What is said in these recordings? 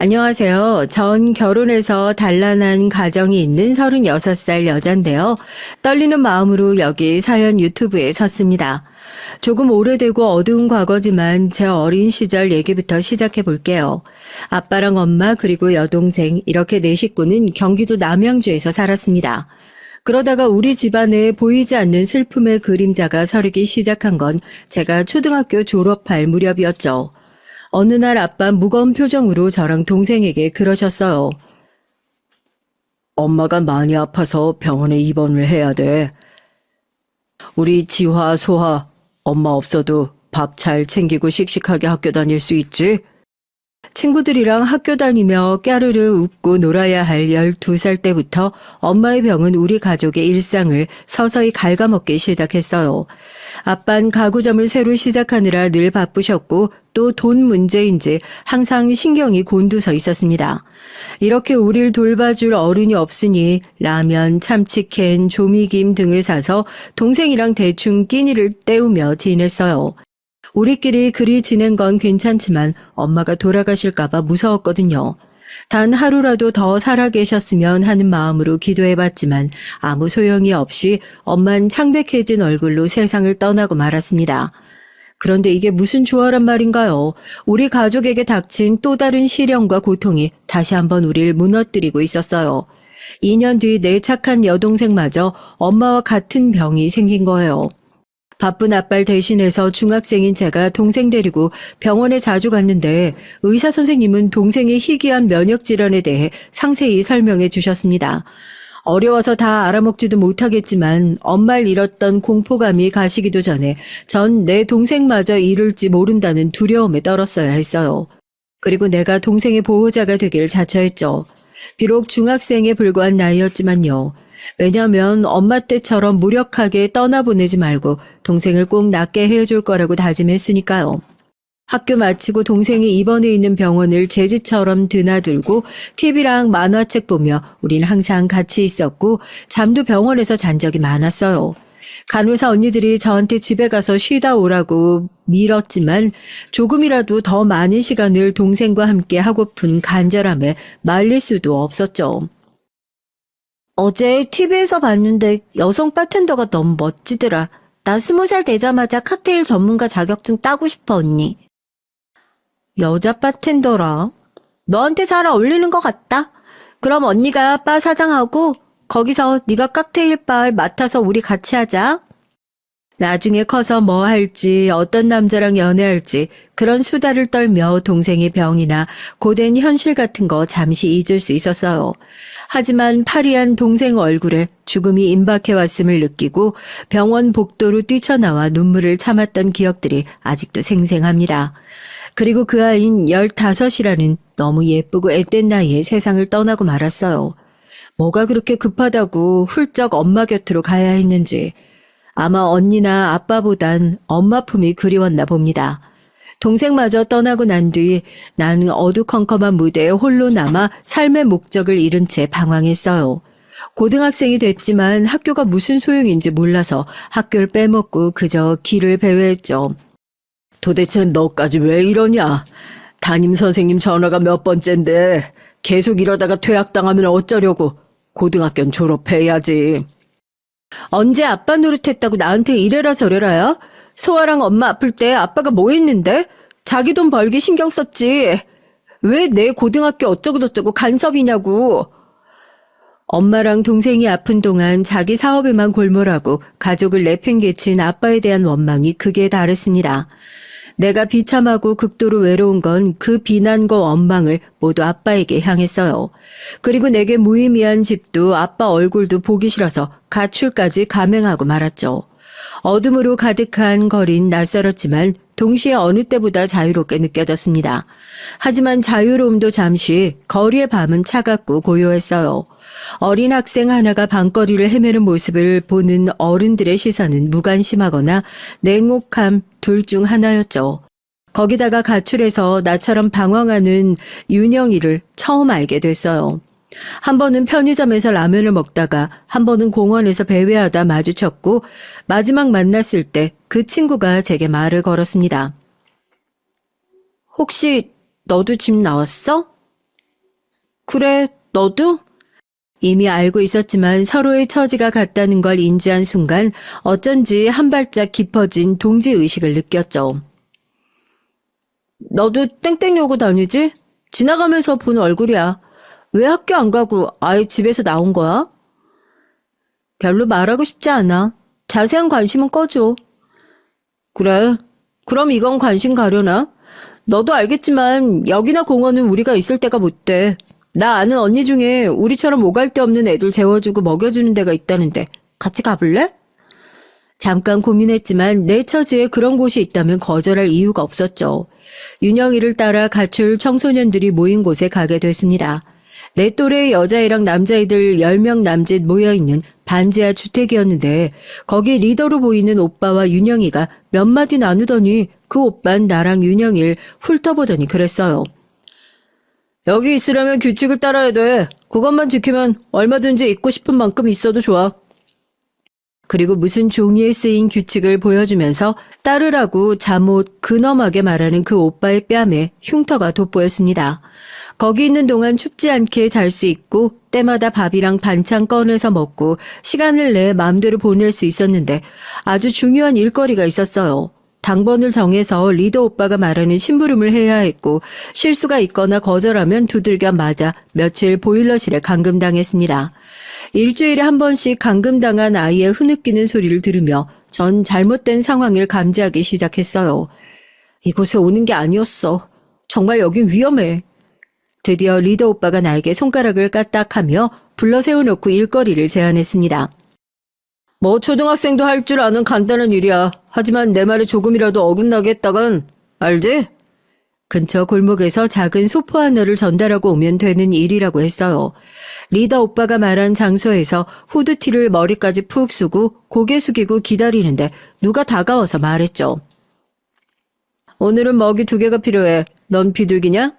안녕하세요. 전 결혼해서 단란한 가정이 있는 36살 여잔데요. 떨리는 마음으로 여기 사연 유튜브에 섰습니다. 조금 오래되고 어두운 과거지만 제 어린 시절 얘기부터 시작해 볼게요. 아빠랑 엄마 그리고 여동생 이렇게 네 식구는 경기도 남양주에서 살았습니다. 그러다가 우리 집안에 보이지 않는 슬픔의 그림자가 서리기 시작한 건 제가 초등학교 졸업할 무렵이었죠. 어느 날 아빠 무거운 표정으로 저랑 동생에게 그러셨어요. 엄마가 많이 아파서 병원에 입원을 해야 돼. 우리 지화, 소화, 엄마 없어도 밥 잘 챙기고 씩씩하게 학교 다닐 수 있지? 친구들이랑 학교 다니며 까르르 웃고 놀아야 할 12살 때부터 엄마의 병은 우리 가족의 일상을 서서히 갉아먹기 시작했어요. 아빤 가구점을 새로 시작하느라 늘 바쁘셨고 또 돈 문제인지 항상 신경이 곤두서 있었습니다. 이렇게 우릴 돌봐줄 어른이 없으니 라면, 참치캔, 조미김 등을 사서 동생이랑 대충 끼니를 때우며 지냈어요. 우리끼리 그리 지낸 건 괜찮지만 엄마가 돌아가실까봐 무서웠거든요. 단 하루라도 더 살아계셨으면 하는 마음으로 기도해봤지만 아무 소용이 없이 엄만 창백해진 얼굴로 세상을 떠나고 말았습니다. 그런데 이게 무슨 조화란 말인가요? 우리 가족에게 닥친 또 다른 시련과 고통이 다시 한번 우리를 무너뜨리고 있었어요. 2년 뒤 내 착한 여동생마저 엄마와 같은 병이 생긴 거예요. 바쁜 아빠를 대신해서 중학생인 제가 동생 데리고 병원에 자주 갔는데 의사 선생님은 동생의 희귀한 면역 질환에 대해 상세히 설명해 주셨습니다. 어려워서 다 알아먹지도 못하겠지만 엄마를 잃었던 공포감이 가시기도 전에 전 내 동생마저 잃을지 모른다는 두려움에 떨었어야 했어요. 그리고 내가 동생의 보호자가 되길 자처했죠. 비록 중학생에 불과한 나이였지만요. 왜냐면 엄마 때처럼 무력하게 떠나보내지 말고 동생을 꼭 낫게 해줄 거라고 다짐했으니까요. 학교 마치고 동생이 입원해 있는 병원을 제 집처럼 드나들고 TV랑 만화책 보며 우린 항상 같이 있었고 잠도 병원에서 잔 적이 많았어요. 간호사 언니들이 저한테 집에 가서 쉬다 오라고 밀었지만 조금이라도 더 많은 시간을 동생과 함께 하고픈 간절함에 말릴 수도 없었죠. 어제 TV에서 봤는데 여성 바텐더가 너무 멋지더라. 나 20살 되자마자 칵테일 전문가 자격증 따고 싶어, 언니. 여자 바텐더라? 너한테 잘 어울리는 것 같다. 그럼 언니가 바 사장하고 거기서 네가 칵테일 바를 맡아서 우리 같이 하자. 나중에 커서 뭐 할지 어떤 남자랑 연애할지 그런 수다를 떨며 동생의 병이나 고된 현실 같은 거 잠시 잊을 수 있었어요. 하지만 파리한 동생 얼굴에 죽음이 임박해왔음을 느끼고 병원 복도로 뛰쳐나와 눈물을 참았던 기억들이 아직도 생생합니다. 그리고 그 아이는 15이라는 너무 예쁘고 앳된 나이에 세상을 떠나고 말았어요. 뭐가 그렇게 급하다고 훌쩍 엄마 곁으로 가야 했는지 아마 언니나 아빠보단 엄마 품이 그리웠나 봅니다. 동생마저 떠나고 난 뒤 나는 어두컴컴한 무대에 홀로 남아 삶의 목적을 잃은 채 방황했어요. 고등학생이 됐지만 학교가 무슨 소용인지 몰라서 학교를 빼먹고 그저 길을 배회했죠. 도대체 너까지 왜 이러냐? 담임 선생님 전화가 몇 번째인데 계속 이러다가 퇴학당하면 어쩌려고. 고등학교는 졸업해야지. 언제 아빠 노릇했다고 나한테 이래라 저래라야? 소아랑 엄마 아플 때 아빠가 뭐 했는데? 자기 돈 벌기 신경 썼지. 왜 내 고등학교 어쩌고저쩌고 간섭이냐고. 엄마랑 동생이 아픈 동안 자기 사업에만 골몰하고 가족을 내팽개친 아빠에 대한 원망이 극에 달했습니다. 내가 비참하고 극도로 외로운 건 그 비난과 원망을 모두 아빠에게 향했어요. 그리고 내게 무의미한 집도 아빠 얼굴도 보기 싫어서 가출까지 감행하고 말았죠. 어둠으로 가득한 거린 낯설었지만 동시에 어느 때보다 자유롭게 느껴졌습니다. 하지만 자유로움도 잠시 거리의 밤은 차갑고 고요했어요. 어린 학생 하나가 밤거리를 헤매는 모습을 보는 어른들의 시선은 무관심하거나 냉혹함 둘 중 하나였죠. 거기다가 가출해서 나처럼 방황하는 윤영이를 처음 알게 됐어요. 한 번은 편의점에서 라면을 먹다가 한 번은 공원에서 배회하다 마주쳤고 마지막 만났을 때 그 친구가 제게 말을 걸었습니다. 혹시 너도 집 나왔어? 그래, 너도? 이미 알고 있었지만 서로의 처지가 같다는 걸 인지한 순간 어쩐지 한 발짝 깊어진 동지의식을 느꼈죠. 너도 땡땡이 오고 다니지? 지나가면서 본 얼굴이야. 왜 학교 안 가고 아예 집에서 나온 거야? 별로 말하고 싶지 않아. 자세한 관심은 꺼줘. 그래. 그럼 이건 관심 가려나? 너도 알겠지만 여기나 공원은 우리가 있을 때가 못 돼. 나 아는 언니 중에 우리처럼 오갈 데 없는 애들 재워주고 먹여주는 데가 있다는데 같이 가볼래? 잠깐 고민했지만 내 처지에 그런 곳이 있다면 거절할 이유가 없었죠. 윤영이를 따라 가출 청소년들이 모인 곳에 가게 됐습니다. 내 또래의 여자애랑 남자애들 10명 남짓 모여있는 반지하 주택이었는데 거기 리더로 보이는 오빠와 윤영이가 몇 마디 나누더니 그 오빤 나랑 윤영이를 훑어보더니 그랬어요. 여기 있으려면 규칙을 따라야 돼. 그것만 지키면 얼마든지 있고 싶은 만큼 있어도 좋아. 그리고 무슨 종이에 쓰인 규칙을 보여주면서 따르라고 잠옷 근엄하게 말하는 그 오빠의 뺨에 흉터가 돋보였습니다. 거기 있는 동안 춥지 않게 잘 수 있고 때마다 밥이랑 반찬 꺼내서 먹고 시간을 내 마음대로 보낼 수 있었는데 아주 중요한 일거리가 있었어요. 당번을 정해서 리더 오빠가 말하는 심부름을 해야 했고 실수가 있거나 거절하면 두들겨 맞아 며칠 보일러실에 감금당했습니다. 일주일에 한 번씩 감금당한 아이의 흐느끼는 소리를 들으며 전 잘못된 상황을 감지하기 시작했어요. 이곳에 오는 게 아니었어. 정말 여긴 위험해. 드디어 리더 오빠가 나에게 손가락을 까딱하며 불러 세워놓고 일거리를 제안했습니다. 뭐 초등학생도 할 줄 아는 간단한 일이야. 하지만 내 말에 조금이라도 어긋나게 했다간 알지? 근처 골목에서 작은 소포 하나를 전달하고 오면 되는 일이라고 했어요. 리더 오빠가 말한 장소에서 후드티를 머리까지 푹 쓰고 고개 숙이고 기다리는데 누가 다가와서 말했죠. 오늘은 먹이 2개가 필요해. 넌 비둘기냐?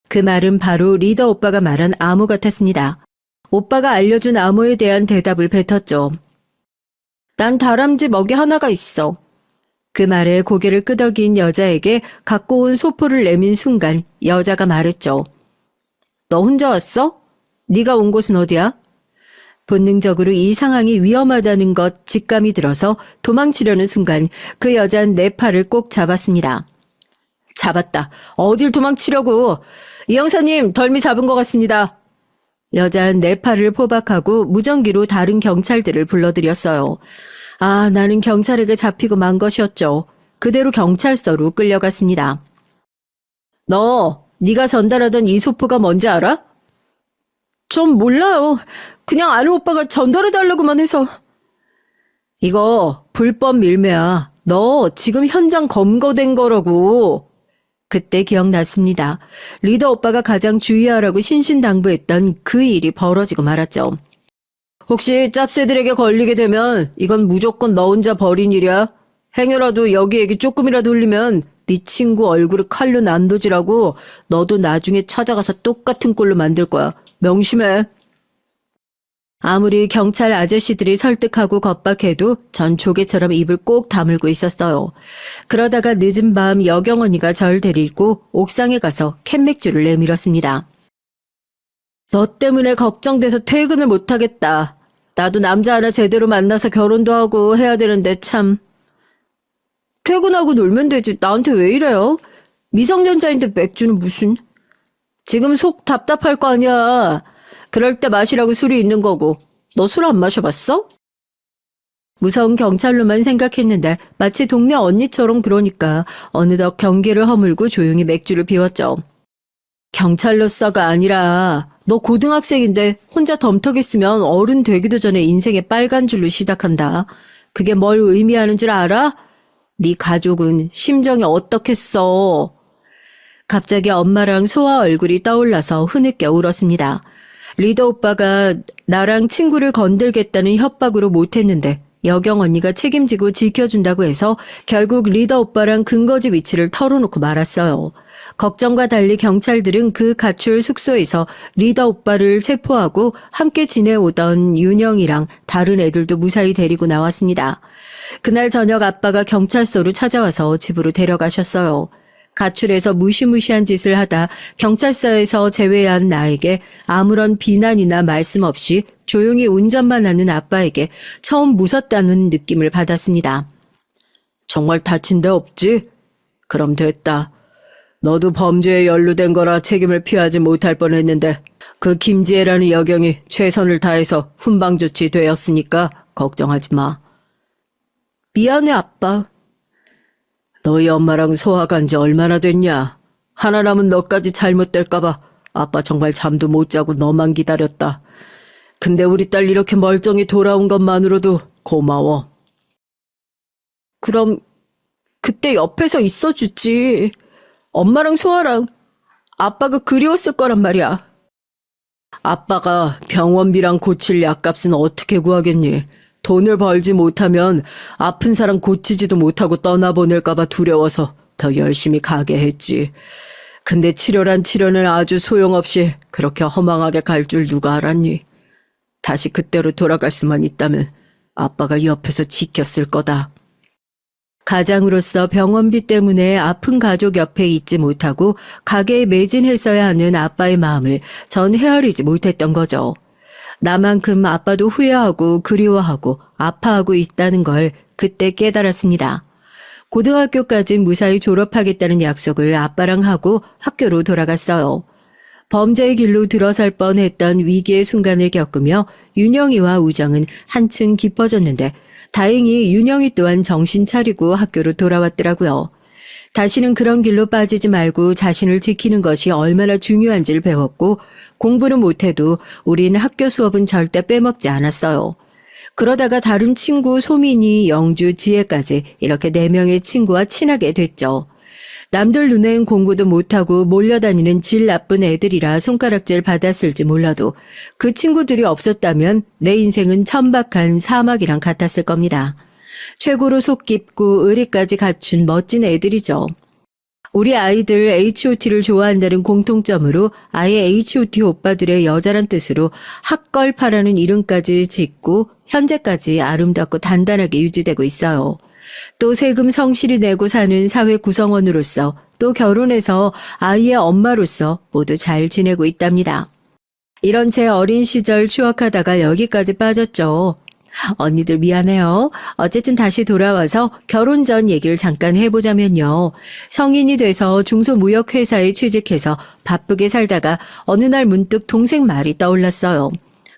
그 말은 바로 리더 오빠가 말한 암호 같았습니다. 오빠가 알려준 암호에 대한 대답을 뱉었죠. 난 다람쥐 먹이 하나가 있어. 그 말에 고개를 끄덕인 여자에게 갖고 온 소포를 내민 순간 여자가 말했죠. 너 혼자 왔어? 네가 온 곳은 어디야? 본능적으로 이 상황이 위험하다는 것 직감이 들어서 도망치려는 순간 그 여자는 내 팔을 꼭 잡았습니다. 잡았다. 어딜 도망치려고. 이 형사님 덜미 잡은 것 같습니다. 여자는 내 팔을 포박하고 무전기로 다른 경찰들을 불러들였어요. 아, 나는 경찰에게 잡히고 만 것이었죠. 그대로 경찰서로 끌려갔습니다. 네가 전달하던 이 소포가 뭔지 알아? 전 몰라요. 그냥 아는 오빠가 전달해달라고만 해서. 이거 불법 밀매야. 너 지금 현장 검거된 거라고. 그때 기억났습니다. 리더 오빠가 가장 주의하라고 신신당부했던 그 일이 벌어지고 말았죠. 혹시 짭새들에게 걸리게 되면 이건 무조건 너 혼자 벌인 일이야. 행여라도 여기 얘기 조금이라도 흘리면 네 친구 얼굴을 칼로 난도질하고 너도 나중에 찾아가서 똑같은 꼴로 만들 거야. 명심해. 아무리 경찰 아저씨들이 설득하고 겁박해도 전 조개처럼 입을 꼭 다물고 있었어요. 그러다가 늦은 밤 여경언니가 절 데리고 옥상에 가서 캔맥주를 내밀었습니다. 너 때문에 걱정돼서 퇴근을 못하겠다. 나도 남자 하나 제대로 만나서 결혼도 하고 해야 되는데 참. 퇴근하고 놀면 되지. 나한테 왜 이래요? 미성년자인데 맥주는 무슨. 지금 속 답답할 거 아니야. 그럴 때 마시라고 술이 있는 거고. 너 술 안 마셔봤어? 무서운 경찰로만 생각했는데 마치 동네 언니처럼 그러니까 어느덧 경계를 허물고 조용히 맥주를 비웠죠. 경찰로서가 아니라 너 고등학생인데 혼자 덤터겠으면 어른 되기도 전에 인생의 빨간 줄로 시작한다. 그게 뭘 의미하는 줄 알아? 네 가족은 심정이 어떻겠어? 갑자기 엄마랑 소아 얼굴이 떠올라서 흐느껴 울었습니다. 리더 오빠가 나랑 친구를 건들겠다는 협박으로 못했는데 여경 언니가 책임지고 지켜준다고 해서 결국 리더 오빠랑 근거지 위치를 털어놓고 말았어요. 걱정과 달리 경찰들은 그 가출 숙소에서 리더 오빠를 체포하고 함께 지내오던 윤영이랑 다른 애들도 무사히 데리고 나왔습니다. 그날 저녁 아빠가 경찰서로 찾아와서 집으로 데려가셨어요. 가출해서 무시무시한 짓을 하다 경찰서에서 제외한 나에게 아무런 비난이나 말씀 없이 조용히 운전만 하는 아빠에게 처음 무섭다는 느낌을 받았습니다. 정말 다친 데 없지? 그럼 됐다. 너도 범죄에 연루된 거라 책임을 피하지 못할 뻔했는데 그 김지혜라는 여경이 최선을 다해서 훈방 조치되었으니까 걱정하지 마. 미안해, 아빠. 너희 엄마랑 소화 간 지 얼마나 됐냐? 하나 남은 너까지 잘못될까봐 아빠 정말 잠도 못 자고 너만 기다렸다. 근데 우리 딸 이렇게 멀쩡히 돌아온 것만으로도 고마워. 그럼 그때 옆에서 있어주지. 엄마랑 소아랑 아빠가 그리웠을 거란 말이야. 아빠가 병원비랑 고칠 약값은 어떻게 구하겠니? 돈을 벌지 못하면 아픈 사람 고치지도 못하고 떠나보낼까봐 두려워서 더 열심히 가게 했지. 근데 치료란 치료는 아주 소용없이 그렇게 허망하게 갈 줄 누가 알았니? 다시 그때로 돌아갈 수만 있다면 아빠가 옆에서 지켰을 거다. 가장으로서 병원비 때문에 아픈 가족 옆에 있지 못하고 가게에 매진했어야 하는 아빠의 마음을 전 헤아리지 못했던 거죠. 나만큼 아빠도 후회하고 그리워하고 아파하고 있다는 걸 그때 깨달았습니다. 고등학교까지 무사히 졸업하겠다는 약속을 아빠랑 하고 학교로 돌아갔어요. 범죄의 길로 들어설 뻔했던 위기의 순간을 겪으며 윤영이와 우정은 한층 깊어졌는데 다행히 윤영이 또한 정신 차리고 학교로 돌아왔더라고요. 다시는 그런 길로 빠지지 말고 자신을 지키는 것이 얼마나 중요한지를 배웠고 공부는 못해도 우린 학교 수업은 절대 빼먹지 않았어요. 그러다가 다른 친구 소민이, 영주, 지혜까지 이렇게 4명의 친구와 친하게 됐죠. 남들 눈엔 공부도 못하고 몰려다니는 질 나쁜 애들이라 손가락질 받았을지 몰라도 그 친구들이 없었다면 내 인생은 천박한 사막이랑 같았을 겁니다. 최고로 속 깊고 의리까지 갖춘 멋진 애들이죠. 우리 아이들 H.O.T를 좋아한다는 공통점으로 아예 H.O.T 오빠들의 여자란 뜻으로 핫걸파라는 이름까지 짓고 현재까지 아름답고 단단하게 유지되고 있어요. 또 세금 성실히 내고 사는 사회 구성원으로서 또 결혼해서 아이의 엄마로서 모두 잘 지내고 있답니다. 이런 제 어린 시절 추억하다가 여기까지 빠졌죠. 언니들 미안해요. 어쨌든 다시 돌아와서 결혼 전 얘기를 잠깐 해보자면요. 성인이 돼서 중소무역회사에 취직해서 바쁘게 살다가 어느 날 문득 동생 말이 떠올랐어요.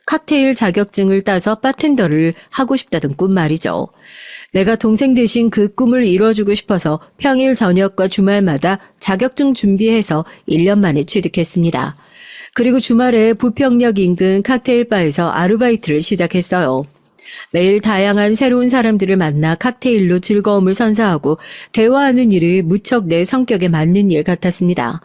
칵테일 자격증을 따서 바텐더를 하고 싶다던 꿈 말이죠. 내가 동생 대신 그 꿈을 이뤄주고 싶어서 평일 저녁과 주말마다 자격증 준비해서 1년 만에 취득했습니다. 그리고 주말에 부평역 인근 칵테일바에서 아르바이트를 시작했어요. 매일 다양한 새로운 사람들을 만나 칵테일로 즐거움을 선사하고 대화하는 일이 무척 내 성격에 맞는 일 같았습니다.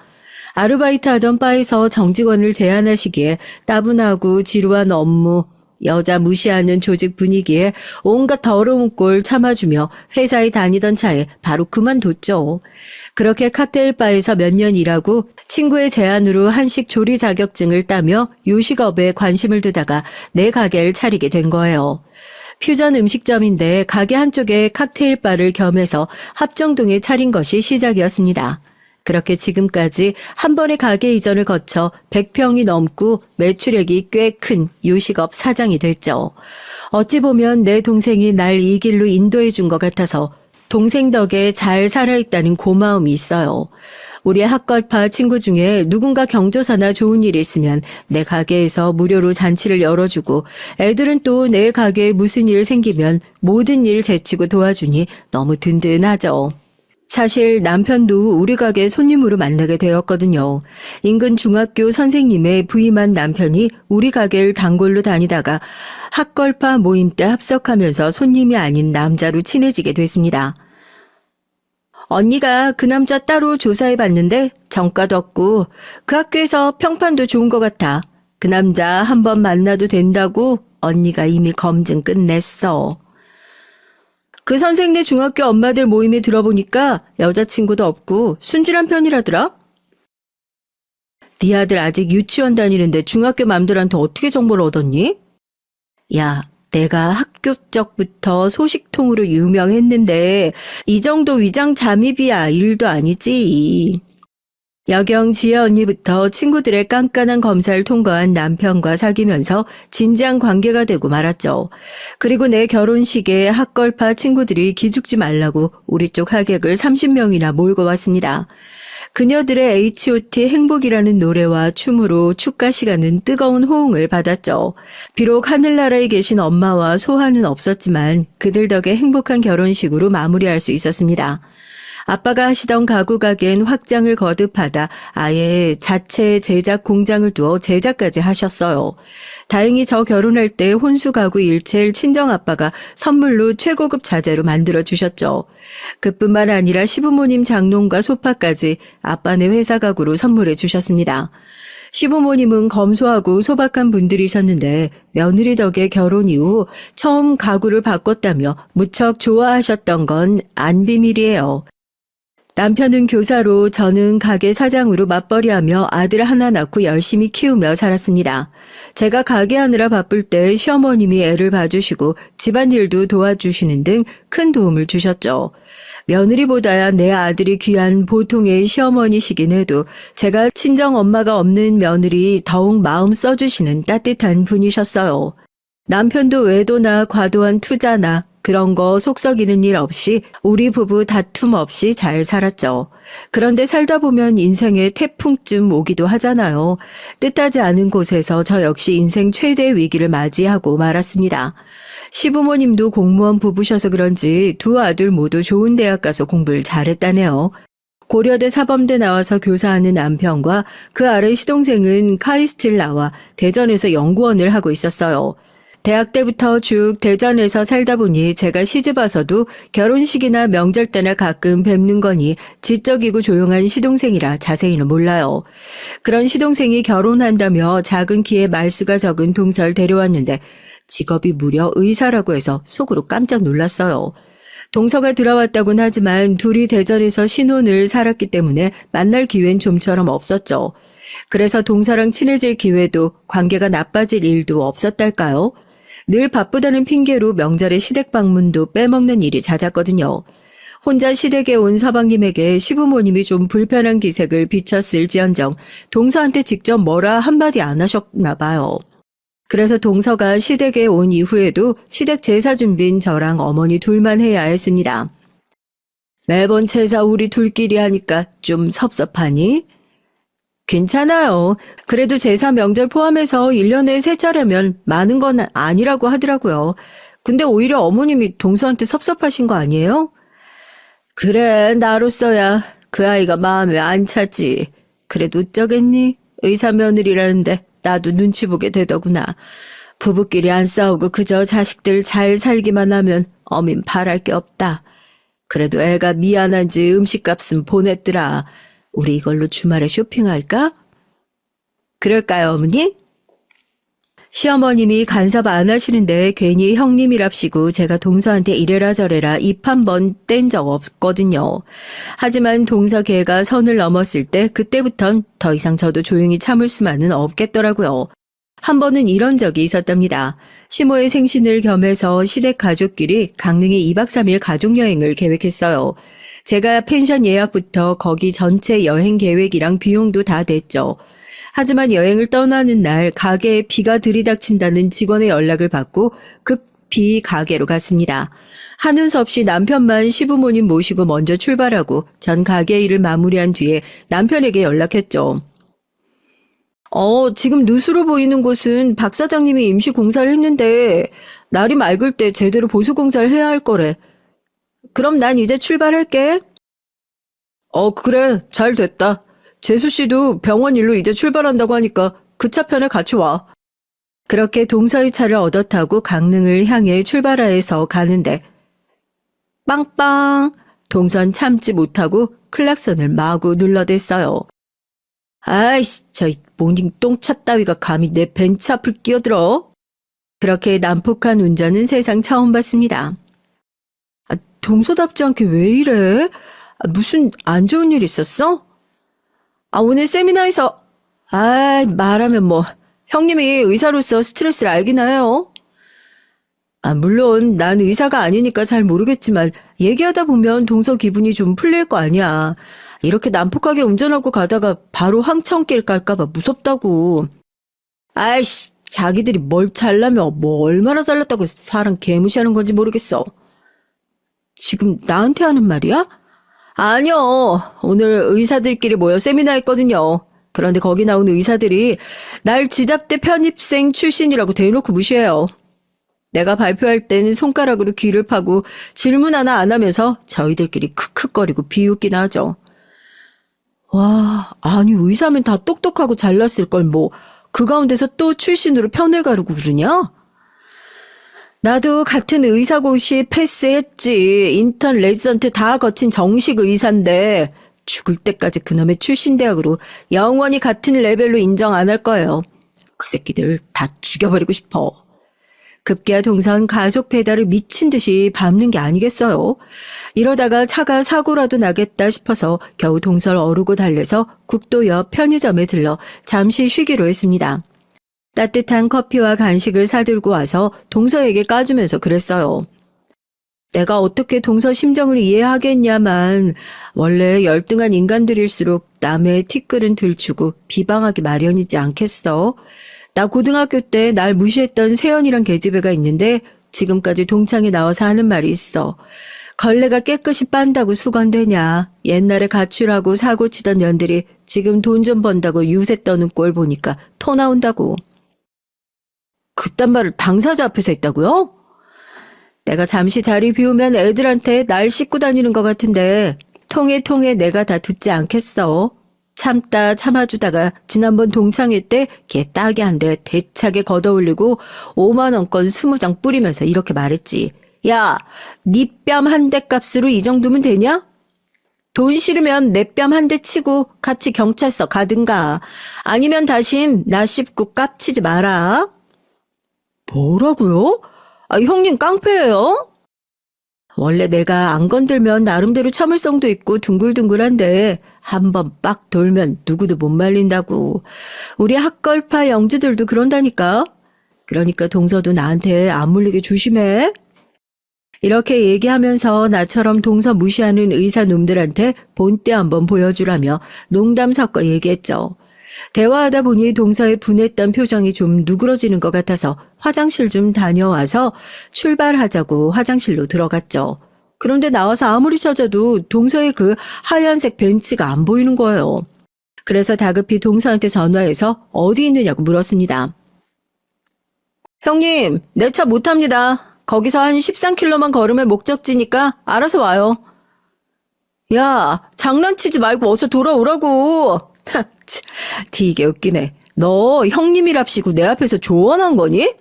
아르바이트 하던 바에서 정직원을 제안하시기에 따분하고 지루한 업무, 여자 무시하는 조직 분위기에 온갖 더러운 꼴 참아주며 회사에 다니던 차에 바로 그만뒀죠. 그렇게 칵테일바에서 몇 년 일하고 친구의 제안으로 한식 조리 자격증을 따며 요식업에 관심을 두다가 내 가게를 차리게 된 거예요. 퓨전 음식점인데 가게 한쪽에 칵테일바를 겸해서 합정동에 차린 것이 시작이었습니다. 그렇게 지금까지 한 번의 가게 이전을 거쳐 100평이 넘고 매출액이 꽤 큰 요식업 사장이 됐죠. 어찌 보면 내 동생이 날 이 길로 인도해 준 것 같아서 동생 덕에 잘 살아있다는 고마움이 있어요. 우리 학걸파 친구 중에 누군가 경조사나 좋은 일이 있으면 내 가게에서 무료로 잔치를 열어주고 애들은 또 내 가게에 무슨 일 생기면 모든 일 제치고 도와주니 너무 든든하죠. 사실 남편도 우리 가게 손님으로 만나게 되었거든요. 인근 중학교 선생님의 부임한 남편이 우리 가게를 단골로 다니다가 학걸파 모임 때 합석하면서 손님이 아닌 남자로 친해지게 됐습니다. 언니가 그 남자 따로 조사해봤는데 정가도 없고 그 학교에서 평판도 좋은 것 같아. 그 남자 한번 만나도 된다고 언니가 이미 검증 끝냈어. 그 선생네 중학교 엄마들 모임에 들어보니까 여자친구도 없고 순진한 편이라더라? 네 아들 아직 유치원 다니는데 중학교 맘들한테 어떻게 정보를 얻었니? 야, 내가 학교 적부터 소식통으로 유명했는데 이 정도 위장 잠입이야 일도 아니지. 여경 지혜 언니부터 친구들의 깐깐한 검사를 통과한 남편과 사귀면서 진지한 관계가 되고 말았죠. 그리고 내 결혼식에 학걸파 친구들이 기죽지 말라고 우리 쪽 하객을 30명이나 몰고 왔습니다. 그녀들의 H.O.T 행복이라는 노래와 춤으로 축가 시간은 뜨거운 호응을 받았죠. 비록 하늘나라에 계신 엄마와 소하는 없었지만 그들 덕에 행복한 결혼식으로 마무리할 수 있었습니다. 아빠가 하시던 가구 가게엔 확장을 거듭하다 아예 자체 제작 공장을 두어 제작까지 하셨어요. 다행히 저 결혼할 때 혼수 가구 일체를 친정아빠가 선물로 최고급 자재로 만들어 주셨죠. 그뿐만 아니라 시부모님 장롱과 소파까지 아빠네 회사 가구로 선물해 주셨습니다. 시부모님은 검소하고 소박한 분들이셨는데 며느리 덕에 결혼 이후 처음 가구를 바꿨다며 무척 좋아하셨던 건 안 비밀이에요. 남편은 교사로 저는 가게 사장으로 맞벌이하며 아들 하나 낳고 열심히 키우며 살았습니다. 제가 가게 하느라 바쁠 때 시어머님이 애를 봐주시고 집안일도 도와주시는 등 큰 도움을 주셨죠. 며느리보다야 내 아들이 귀한 보통의 시어머니시긴 해도 제가 친정 엄마가 없는 며느리 더욱 마음 써주시는 따뜻한 분이셨어요. 남편도 외도나 과도한 투자나 그런 거 속썩이는 일 없이 우리 부부 다툼 없이 잘 살았죠. 그런데 살다 보면 인생에 태풍쯤 오기도 하잖아요. 뜻하지 않은 곳에서 저 역시 인생 최대의 위기를 맞이하고 말았습니다. 시부모님도 공무원 부부셔서 그런지 두 아들 모두 좋은 대학 가서 공부를 잘했다네요. 고려대 사범대 나와서 교사하는 남편과 그 아래 시동생은 카이스트를 나와 대전에서 연구원을 하고 있었어요. 대학 때부터 쭉 대전에서 살다 보니 제가 시집 와서도 결혼식이나 명절 때나 가끔 뵙는 거니 지적이고 조용한 시동생이라 자세히는 몰라요. 그런 시동생이 결혼한다며 작은 키에 말수가 적은 동서를 데려왔는데 직업이 무려 의사라고 해서 속으로 깜짝 놀랐어요. 동서가 들어왔다곤 하지만 둘이 대전에서 신혼을 살았기 때문에 만날 기회는 좀처럼 없었죠. 그래서 동서랑 친해질 기회도 관계가 나빠질 일도 없었달까요? 늘 바쁘다는 핑계로 명절에 시댁 방문도 빼먹는 일이 잦았거든요. 혼자 시댁에 온 서방님에게 시부모님이 좀 불편한 기색을 비쳤을지언정 동서한테 직접 뭐라 한마디 안 하셨나 봐요. 그래서 동서가 시댁에 온 이후에도 시댁 제사 준비는 저랑 어머니 둘만 해야 했습니다. 매번 제사 우리 둘끼리 하니까 좀 섭섭하니? 괜찮아요. 그래도 제사 명절 포함해서 1년에 3차례면 많은 건 아니라고 하더라고요. 근데 오히려 어머님이 동서한테 섭섭하신 거 아니에요? 그래, 나로서야 그 아이가 마음에 안 차지. 그래도 어쩌겠니? 의사 며느리라는데 나도 눈치 보게 되더구나. 부부끼리 안 싸우고 그저 자식들 잘 살기만 하면 어민 바랄 게 없다. 그래도 애가 미안한지 음식값은 보냈더라. 우리 이걸로 주말에 쇼핑할까? 그럴까요, 어머니? 시어머님이 간섭 안 하시는데 괜히 형님이랍시고 제가 동서한테 이래라 저래라 입 한 번 뗀 적 없거든요. 하지만 동서 걔가 선을 넘었을 때 그때부턴 더 이상 저도 조용히 참을 수만은 없겠더라고요. 한 번은 이런 적이 있었답니다. 시모의 생신을 겸해서 시댁 가족끼리 강릉에 2박 3일 가족여행을 계획했어요. 제가 펜션 예약부터 거기 전체 여행 계획이랑 비용도 다 됐죠. 하지만 여행을 떠나는 날 가게에 비가 들이닥친다는 직원의 연락을 받고 급히 가게로 갔습니다. 하는 수 없이 남편만 시부모님 모시고 먼저 출발하고 전 가게 일을 마무리한 뒤에 남편에게 연락했죠. 지금 누수로 보이는 곳은 박 사장님이 임시 공사를 했는데 날이 맑을 때 제대로 보수 공사를 해야 할 거래. 그럼 난 이제 출발할게. 그래. 잘 됐다. 재수 씨도 병원 일로 이제 출발한다고 하니까 그 차편에 같이 와. 그렇게 동서의 차를 얻어 타고 강릉을 향해 출발하여서 가는데 빵빵! 동선 참지 못하고 클락선을 마구 눌러댔어요. 아이씨, 저 모닝 똥차 따위가 감히 내 벤츠 앞을 끼어들어? 그렇게 난폭한 운전은 세상 처음 봤습니다. 동서답지 않게 왜 이래? 무슨 안 좋은 일 있었어? 오늘 세미나에서 말하면 뭐 형님이 의사로서 스트레스를 알긴 해요. 물론 난 의사가 아니니까 잘 모르겠지만 얘기하다 보면 동서 기분이 좀 풀릴 거 아니야. 이렇게 난폭하게 운전하고 가다가 바로 황천길 갈까봐 무섭다고. 아이씨, 자기들이 뭘 잘나며 뭐 얼마나 잘났다고 사람 개무시하는 건지 모르겠어. 지금 나한테 하는 말이야? 아니요. 오늘 의사들끼리 모여 세미나 했거든요. 그런데 거기 나온 의사들이 날 지잡대 편입생 출신이라고 대놓고 무시해요. 내가 발표할 땐 손가락으로 귀를 파고 질문 하나 안 하면서 저희들끼리 크크거리고 비웃기나 하죠. 와, 아니 의사면 다 똑똑하고 잘났을 걸 뭐 그 가운데서 또 출신으로 편을 가르고 그러냐? 나도 같은 의사고시 패스했지. 인턴 레지던트 다 거친 정식 의사인데 죽을 때까지 그놈의 출신 대학으로 영원히 같은 레벨로 인정 안 할 거예요. 그 새끼들 다 죽여버리고 싶어. 급기야 동선 가속 페달을 미친 듯이 밟는 게 아니겠어요. 이러다가 차가 사고라도 나겠다 싶어서 겨우 동설 어르고 달래서 국도 옆 편의점에 들러 잠시 쉬기로 했습니다. 따뜻한 커피와 간식을 사들고 와서 동서에게 까주면서 그랬어요. 내가 어떻게 동서 심정을 이해하겠냐만 원래 열등한 인간들일수록 남의 티끌은 들추고 비방하기 마련이지 않겠어? 나 고등학교 때 날 무시했던 세연이란 계집애가 있는데 지금까지 동창에 나와서 하는 말이 있어. 걸레가 깨끗이 빤다고 수건되냐. 옛날에 가출하고 사고치던 년들이 지금 돈 좀 번다고 유세 떠는 꼴 보니까 토 나온다고. 그딴 말을 당사자 앞에서 했다고요? 내가 잠시 자리 비우면 애들한테 날 씻고 다니는 것 같은데 통에 내가 다 듣지 않겠어. 참다 참아주다가 지난번 동창회 때 걔 따게 한 대 대차게 걷어올리고 5만 원권 20장 뿌리면서 이렇게 말했지. 야, 네 뺨 한 대 값으로 이 정도면 되냐? 돈 싫으면 내 뺨 한 대 치고 같이 경찰서 가든가. 아니면 다신 나 씹고 깝치지 마라. 뭐라고요? 형님 깡패예요? 원래 내가 안 건들면 나름대로 참을성도 있고 둥글둥글한데 한번 빡 돌면 누구도 못 말린다고. 우리 학걸파 영주들도 그런다니까. 그러니까 동서도 나한테 안 물리게 조심해. 이렇게 얘기하면서 나처럼 동서 무시하는 의사 놈들한테 본때 한번 보여주라며 농담 섞어 얘기했죠. 대화하다 보니 동서의 분했던 표정이 좀 누그러지는 것 같아서 화장실 좀 다녀와서 출발하자고 화장실로 들어갔죠. 그런데 나와서 아무리 찾아도 동서의 그 하얀색 벤츠가 안 보이는 거예요. 그래서 다급히 동서한테 전화해서 어디 있느냐고 물었습니다. 형님, 내 차 못 탑니다. 거기서 한 13km만 걸으면 목적지니까 알아서 와요. 야, 장난치지 말고 어서 돌아오라고. 되게 웃기네. 너 형님이랍시고 내 앞에서 조언한 거니?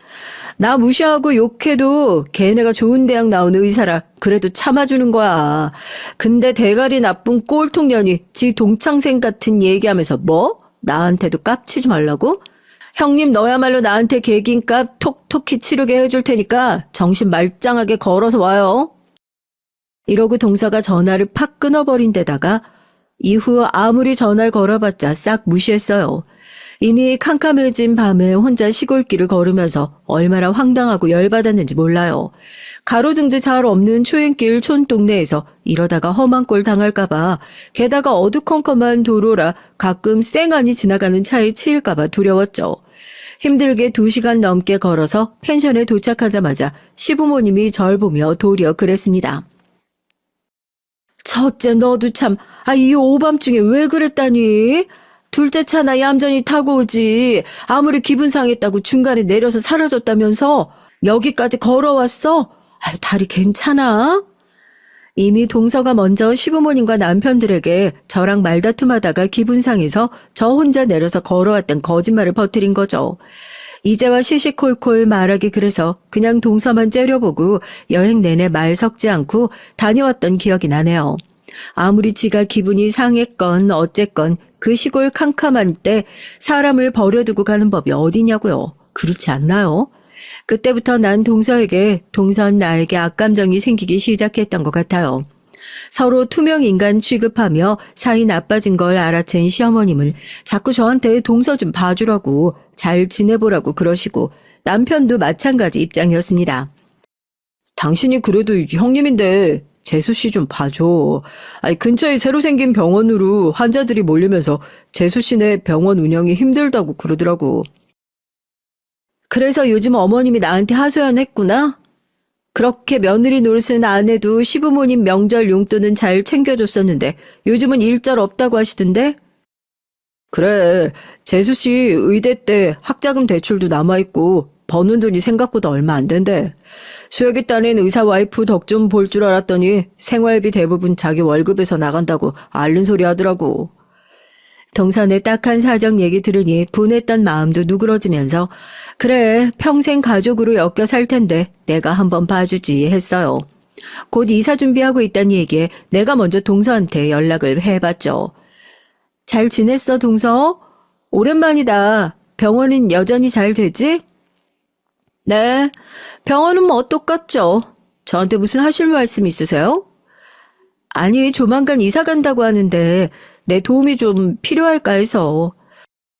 나 무시하고 욕해도 걔네가 좋은 대학 나온 의사라 그래도 참아주는 거야. 근데 대가리 나쁜 꼴통년이 지 동창생 같은 얘기하면서 뭐? 나한테도 깝치지 말라고? 형님 너야말로 나한테 개긴값 톡톡히 치르게 해줄 테니까 정신 말짱하게 걸어서 와요. 이러고 동서가 전화를 팍 끊어버린 데다가 이후 아무리 전화를 걸어봤자 싹 무시했어요. 이미 캄캄해진 밤에 혼자 시골길을 걸으면서 얼마나 황당하고 열받았는지 몰라요. 가로등도 잘 없는 초행길 촌동네에서 이러다가 험한 꼴 당할까봐 게다가 어두컴컴한 도로라 가끔 쌩안이 지나가는 차에 치일까봐 두려웠죠. 힘들게 2시간 넘게 걸어서 펜션에 도착하자마자 시부모님이 절 보며 도리어 그랬습니다. 첫째 너도 참, 이 오밤중에 왜 그랬다니? 둘째 차나 얌전히 타고 오지. 아무리 기분 상했다고 중간에 내려서 사라졌다면서 여기까지 걸어왔어? 다리 괜찮아? 이미 동서가 먼저 시부모님과 남편들에게 저랑 말다툼하다가 기분 상해서 저 혼자 내려서 걸어왔던 거짓말을 퍼뜨린 거죠. 이제와 시시콜콜 말하기 그래서 그냥 동서만 째려보고 여행 내내 말 섞지 않고 다녀왔던 기억이 나네요. 아무리 지가 기분이 상했건 어쨌건 그 시골 캄캄한 때 사람을 버려두고 가는 법이 어디냐고요. 그렇지 않나요? 그때부터 난 동서에게 동선 나에게 악감정이 생기기 시작했던 것 같아요. 서로 투명 인간 취급하며 사이 나빠진 걸 알아챈 시어머님은 자꾸 저한테 동서 좀 봐주라고 잘 지내보라고 그러시고 남편도 마찬가지 입장이었습니다. 당신이 그래도 형님인데 재수 씨 좀 봐줘. 아니, 근처에 새로 생긴 병원으로 환자들이 몰리면서 재수 씨네 병원 운영이 힘들다고 그러더라고. 그래서 요즘 어머님이 나한테 하소연했구나? 그렇게 며느리 노릇은 안 해도 시부모님 명절 용돈은 잘 챙겨줬었는데 요즘은 일절 없다고 하시던데? 그래, 재수 씨 의대 때 학자금 대출도 남아있고 버는 돈이 생각보다 얼마 안 된대. 수혁이 딴엔 의사 와이프 덕 좀 볼 줄 알았더니 생활비 대부분 자기 월급에서 나간다고 앓는 소리 하더라고. 동선의 딱한 사정 얘기 들으니 분했던 마음도 누그러지면서 그래, 평생 가족으로 엮여 살 텐데 내가 한번 봐주지 했어요. 곧 이사 준비하고 있다는 얘기에 내가 먼저 동서한테 연락을 해봤죠. 잘 지냈어, 동서? 오랜만이다. 병원은 여전히 잘 되지? 네, 병원은 뭐 똑같죠. 저한테 무슨 하실 말씀 있으세요? 아니, 조만간 이사 간다고 하는데 내 도움이 좀 필요할까 해서.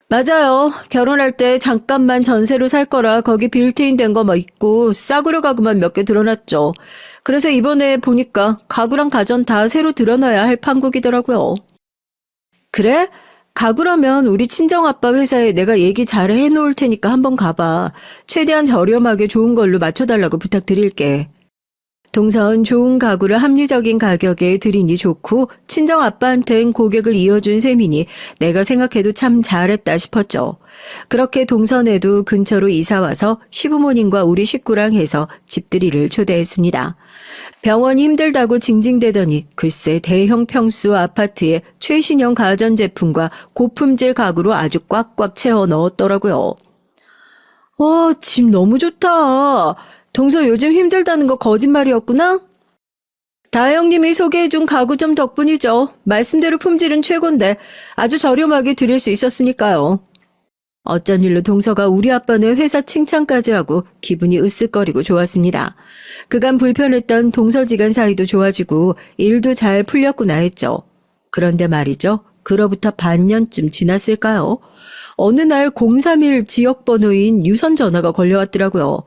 맞아요. 결혼할 때 잠깐만 전세로 살 거라 거기 빌트인 된 거 뭐 있고 싸구려 가구만 몇 개 들어놨죠. 그래서 이번에 보니까 가구랑 가전 다 새로 들어놔야 할 판국이더라고요. 그래? 가구라면 우리 친정아빠 회사에 내가 얘기 잘 해놓을 테니까 한번 가봐. 최대한 저렴하게 좋은 걸로 맞춰달라고 부탁드릴게. 동선 좋은 가구를 합리적인 가격에 드리니 좋고 친정아빠한텐 고객을 이어준 셈이니 내가 생각해도 참 잘했다 싶었죠. 그렇게 동선에도 근처로 이사와서 시부모님과 우리 식구랑 해서 집들이를 초대했습니다. 병원이 힘들다고 징징대더니 글쎄 대형 평수 아파트에 최신형 가전제품과 고품질 가구로 아주 꽉꽉 채워 넣었더라고요. 와, 집 너무 좋다. 동서 요즘 힘들다는 거 거짓말이었구나? 다혜형님이 소개해준 가구점 덕분이죠. 말씀대로 품질은 최고인데 아주 저렴하게 드릴 수 있었으니까요. 어쩐 일로 동서가 우리 아빠네 회사 칭찬까지 하고 기분이 으쓱거리고 좋았습니다. 그간 불편했던 동서지간 사이도 좋아지고 일도 잘 풀렸구나 했죠. 그런데 말이죠. 그로부터 반년쯤 지났을까요? 어느 날 031 지역번호인 유선 전화가 걸려왔더라고요.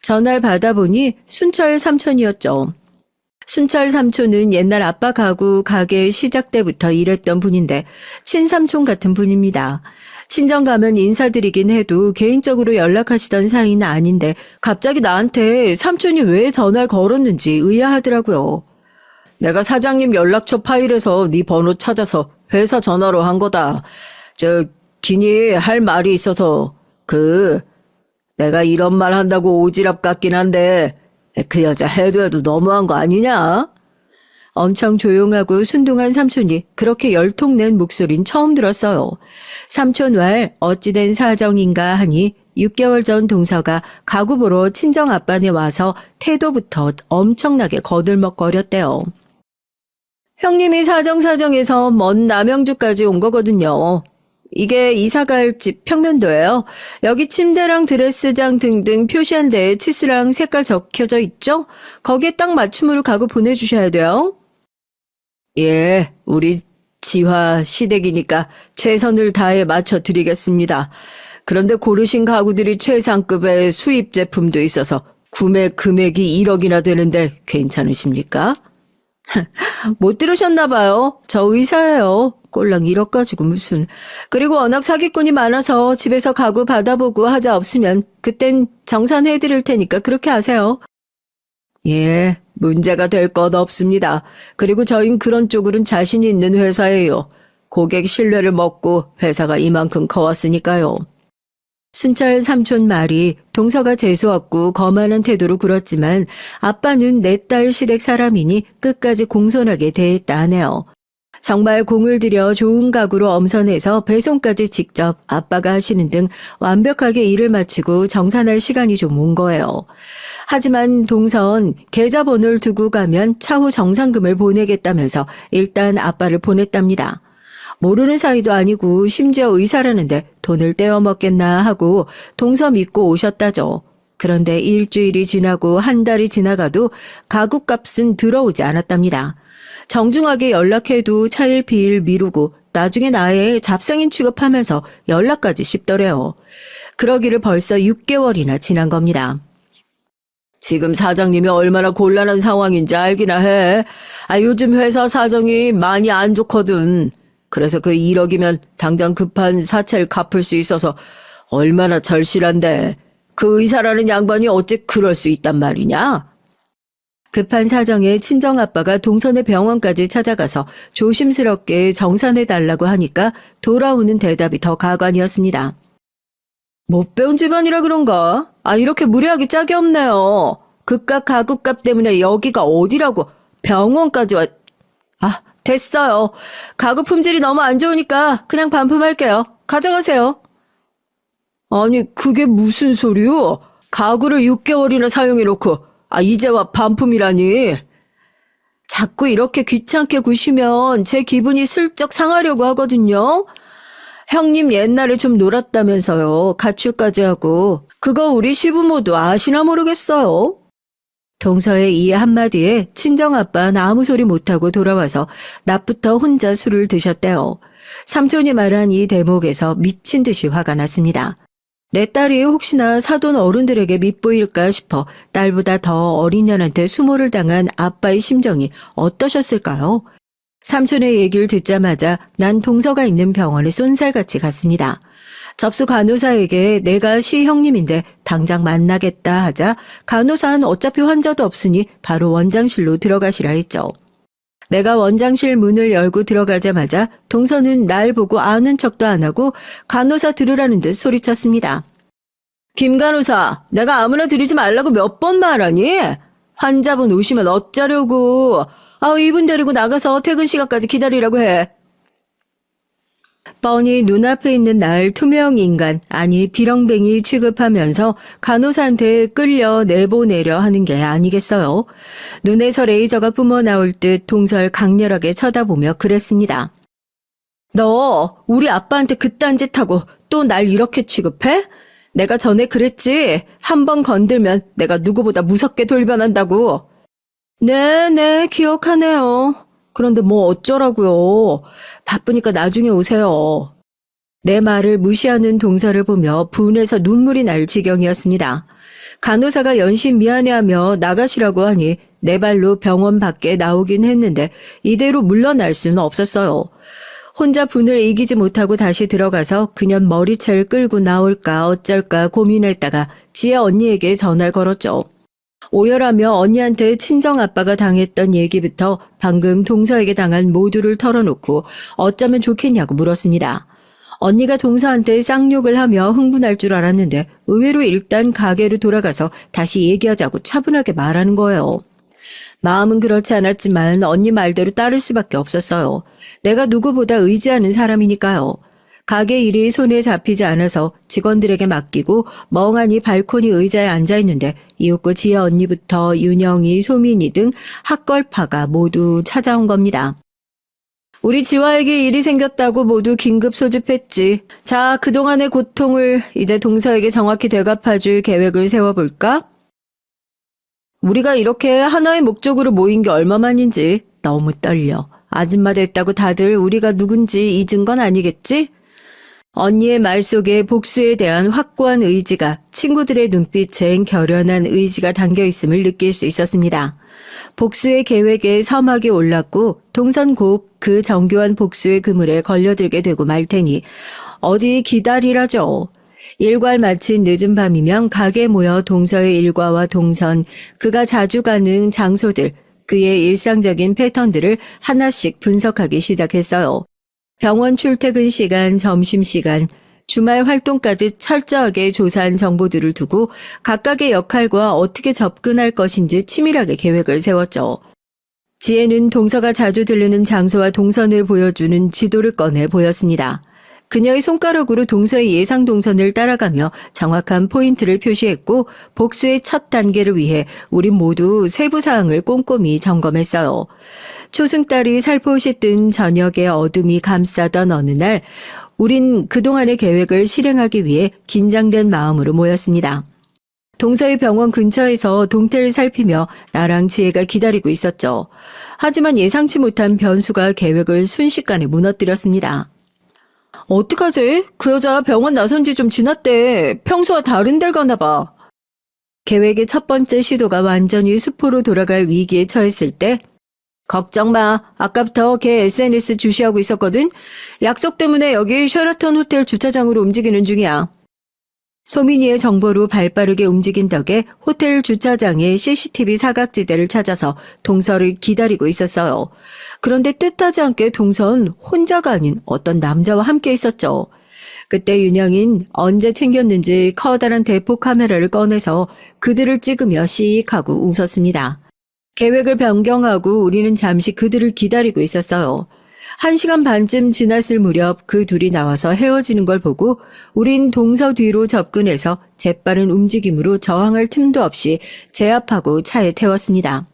전화를 받아보니 순철 삼촌이었죠. 순철 삼촌은 옛날 아빠 가구 가게 시작 때부터 일했던 분인데 친삼촌 같은 분입니다. 친정 가면 인사드리긴 해도 개인적으로 연락하시던 사이는 아닌데 갑자기 나한테 삼촌이 왜 전화를 걸었는지 의아하더라고요. 내가 사장님 연락처 파일에서 네 번호 찾아서 회사 전화로 한 거다. 기니 할 말이 있어서 내가 이런 말 한다고 오지랖 같긴 한데 그 여자 해도 너무한 거 아니냐? 엄청 조용하고 순둥한 삼촌이 그렇게 열통낸 목소린 처음 들었어요. 삼촌 말 어찌된 사정인가 하니 6개월 전 동서가 가구 보러 친정아빠네 와서 태도부터 엄청나게 거들먹거렸대요. 형님이 사정사정해서 먼 남영주까지 온 거거든요. 이게 이사갈 집 평면도예요. 여기 침대랑 드레스장 등등 표시한 데에 치수랑 색깔 적혀져 있죠? 거기에 딱 맞춤으로 가구 보내주셔야 돼요. 예, 우리 지화 시댁이니까 최선을 다해 맞춰드리겠습니다. 그런데 고르신 가구들이 최상급의 수입 제품도 있어서 구매 금액이 1억이나 되는데 괜찮으십니까? 못 들으셨나 봐요. 저 의사예요. 꼴랑 1억 가지고 무슨. 그리고 워낙 사기꾼이 많아서 집에서 가구 받아보고 하자 없으면 그땐 정산해드릴 테니까 그렇게 하세요. 예, 문제가 될 것 없습니다. 그리고 저흰 그런 쪽으로는 자신이 있는 회사예요. 고객 신뢰를 먹고 회사가 이만큼 커왔으니까요. 순철 삼촌 말이 동서가 재수없고 거만한 태도로 굴었지만 아빠는 내 딸 시댁 사람이니 끝까지 공손하게 대했다 하네요. 정말 공을 들여 좋은 가구로 엄선해서 배송까지 직접 아빠가 하시는 등 완벽하게 일을 마치고 정산할 시간이 좀 온 거예요. 하지만 동선 계좌번호를 두고 가면 차후 정산금을 보내겠다면서 일단 아빠를 보냈답니다. 모르는 사이도 아니고 심지어 의사라는데 돈을 떼어먹겠나 하고 동서 믿고 오셨다죠. 그런데 일주일이 지나고 한 달이 지나가도 가구값은 들어오지 않았답니다. 정중하게 연락해도 차일피일 미루고 나중에 나의 잡상인 취급하면서 연락까지 씹더래요. 그러기를 벌써 6개월이나 지난 겁니다. 지금 사장님이 얼마나 곤란한 상황인지 알기나 해. 요즘 회사 사정이 많이 안 좋거든. 그래서 그 1억이면 당장 급한 사채를 갚을 수 있어서 얼마나 절실한데. 그 의사라는 양반이 어째 그럴 수 있단 말이냐? 급한 사정에 친정아빠가 동선의 병원까지 찾아가서 조심스럽게 정산해달라고 하니까 돌아오는 대답이 더 가관이었습니다. 못 배운 집안이라 그런가? 이렇게 무례하기 짝이 없네요. 그깟 가구값 때문에 여기가 어디라고 병원까지 됐어요. 가구 품질이 너무 안 좋으니까 그냥 반품할게요. 가져가세요. 아니, 그게 무슨 소리요? 가구를 6개월이나 사용해놓고 이제와 반품이라니. 자꾸 이렇게 귀찮게 구시면 제 기분이 슬쩍 상하려고 하거든요. 형님 옛날에 좀 놀았다면서요. 가출까지 하고. 그거 우리 시부모도 아시나 모르겠어요. 동서의 이 한마디에 친정아빠는 아무 소리 못하고 돌아와서 낮부터 혼자 술을 드셨대요. 삼촌이 말한 이 대목에서 미친 듯이 화가 났습니다. 내 딸이 혹시나 사돈 어른들에게 밉보일까 싶어 딸보다 더 어린 년한테 수모를 당한 아빠의 심정이 어떠셨을까요? 삼촌의 얘기를 듣자마자 난 동서가 있는 병원에 쏜살같이 갔습니다. 접수 간호사에게 내가 시 형님인데 당장 만나겠다 하자 간호사는 어차피 환자도 없으니 바로 원장실로 들어가시라 했죠. 내가 원장실 문을 열고 들어가자마자 동서는 날 보고 아는 척도 안 하고 간호사 들으라는 듯 소리쳤습니다. 김 간호사, 내가 아무나 들이지 말라고 몇 번 말하니? 환자분 오시면 어쩌려고. 이분 데리고 나가서 퇴근 시간까지 기다리라고 해. 뻔히 눈앞에 있는 날 투명 인간, 비렁뱅이 취급하면서 간호사한테 끌려 내보내려 하는 게 아니겠어요. 눈에서 레이저가 뿜어나올 듯 동서를 강렬하게 쳐다보며 그랬습니다. 너 우리 아빠한테 그딴 짓 하고 또 날 이렇게 취급해? 내가 전에 그랬지. 한 번 건들면 내가 누구보다 무섭게 돌변한다고. 네, 기억하네요. 그런데 뭐 어쩌라고요. 바쁘니까 나중에 오세요. 내 말을 무시하는 동서를 보며 분해서 눈물이 날 지경이었습니다. 간호사가 연신 미안해하며 나가시라고 하니 내 발로 병원 밖에 나오긴 했는데 이대로 물러날 수는 없었어요. 혼자 분을 이기지 못하고 다시 들어가서 그년 머리채를 끌고 나올까 어쩔까 고민했다가 지혜 언니에게 전화를 걸었죠. 오열하며 언니한테 친정아빠가 당했던 얘기부터 방금 동서에게 당한 모두를 털어놓고 어쩌면 좋겠냐고 물었습니다. 언니가 동서한테 쌍욕을 하며 흥분할 줄 알았는데 의외로 일단 가게로 돌아가서 다시 얘기하자고 차분하게 말하는 거예요. 마음은 그렇지 않았지만 언니 말대로 따를 수밖에 없었어요. 내가 누구보다 의지하는 사람이니까요. 가게 일이 손에 잡히지 않아서 직원들에게 맡기고 멍하니 발코니 의자에 앉아있는데 이윽고 지혜 언니부터 윤영이, 소민이 등 학걸파가 모두 찾아온 겁니다. 우리 지화에게 일이 생겼다고 모두 긴급 소집했지. 자, 그동안의 고통을 이제 동서에게 정확히 되갚아줄 계획을 세워볼까? 우리가 이렇게 하나의 목적으로 모인 게 얼마만인지 너무 떨려. 아줌마 됐다고 다들 우리가 누군지 잊은 건 아니겠지? 언니의 말 속에 복수에 대한 확고한 의지가 친구들의 눈빛엔 결연한 의지가 담겨있음을 느낄 수 있었습니다. 복수의 계획에 서막이 올랐고 동선 곧 그 정교한 복수의 그물에 걸려들게 되고 말 테니 어디 기다리라죠. 일과를 마친 늦은 밤이면 가게에 모여 동서의 일과와 동선, 그가 자주 가는 장소들, 그의 일상적인 패턴들을 하나씩 분석하기 시작했어요. 병원 출퇴근 시간, 점심시간, 주말 활동까지 철저하게 조사한 정보들을 두고 각각의 역할과 어떻게 접근할 것인지 치밀하게 계획을 세웠죠. 지혜는 동서가 자주 들르는 장소와 동선을 보여주는 지도를 꺼내 보였습니다. 그녀의 손가락으로 동서의 예상 동선을 따라가며 정확한 포인트를 표시했고 복수의 첫 단계를 위해 우린 모두 세부 사항을 꼼꼼히 점검했어요. 초승달이 살포시 뜬 저녁의 어둠이 감싸던 어느 날 우린 그동안의 계획을 실행하기 위해 긴장된 마음으로 모였습니다. 동서의 병원 근처에서 동태를 살피며 나랑 지혜가 기다리고 있었죠. 하지만 예상치 못한 변수가 계획을 순식간에 무너뜨렸습니다. 어떡하지? 그 여자 병원 나선 지 좀 지났대. 평소와 다른 데를 가나 봐. 계획의 첫 번째 시도가 완전히 수포로 돌아갈 위기에 처했을 때 걱정 마. 아까부터 걔 SNS 주시하고 있었거든. 약속 때문에 여기 쉐라톤 호텔 주차장으로 움직이는 중이야. 소민이의 정보로 발빠르게 움직인 덕에 호텔 주차장에 CCTV 사각지대를 찾아서 동서를 기다리고 있었어요. 그런데 뜻하지 않게 동서는 혼자가 아닌 어떤 남자와 함께 있었죠. 그때 윤영인 언제 챙겼는지 커다란 대포 카메라를 꺼내서 그들을 찍으며 씩 하고 웃었습니다. 계획을 변경하고 우리는 잠시 그들을 기다리고 있었어요. 1시간 반쯤 지났을 무렵 그 둘이 나와서 헤어지는 걸 보고 우린 동서 뒤로 접근해서 재빠른 움직임으로 저항할 틈도 없이 제압하고 차에 태웠습니다.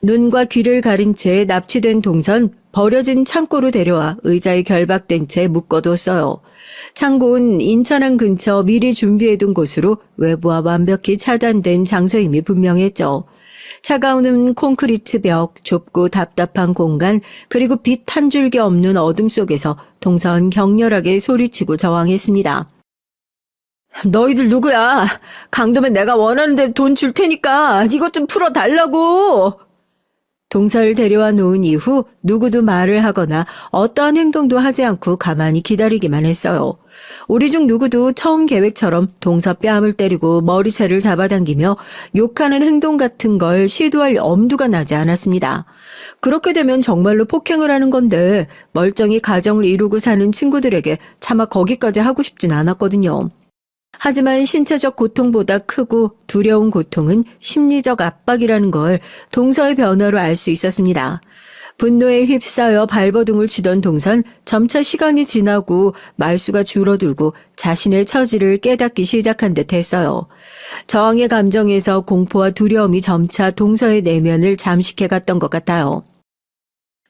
눈과 귀를 가린 채 납치된 동선 버려진 창고로 데려와 의자에 결박된 채 묶어뒀어요. 창고는 인천항 근처 미리 준비해둔 곳으로 외부와 완벽히 차단된 장소임이 분명했죠. 차가운 콘크리트 벽, 좁고 답답한 공간, 그리고 빛 한 줄기 없는 어둠 속에서 동선 격렬하게 소리치고 저항했습니다. 너희들 누구야? 강도면 내가 원하는 데 돈 줄 테니까 이것 좀 풀어달라고! 동서를 데려와 놓은 이후 누구도 말을 하거나 어떠한 행동도 하지 않고 가만히 기다리기만 했어요. 우리 중 누구도 처음 계획처럼 동서 뺨을 때리고 머리채를 잡아당기며 욕하는 행동 같은 걸 시도할 엄두가 나지 않았습니다. 그렇게 되면 정말로 폭행을 하는 건데 멀쩡히 가정을 이루고 사는 친구들에게 차마 거기까지 하고 싶진 않았거든요. 하지만 신체적 고통보다 크고 두려운 고통은 심리적 압박이라는 걸 동서의 변화로 알 수 있었습니다. 분노에 휩싸여 발버둥을 치던 동선 점차 시간이 지나고 말수가 줄어들고 자신의 처지를 깨닫기 시작한 듯 했어요. 저항의 감정에서 공포와 두려움이 점차 동서의 내면을 잠식해갔던 것 같아요.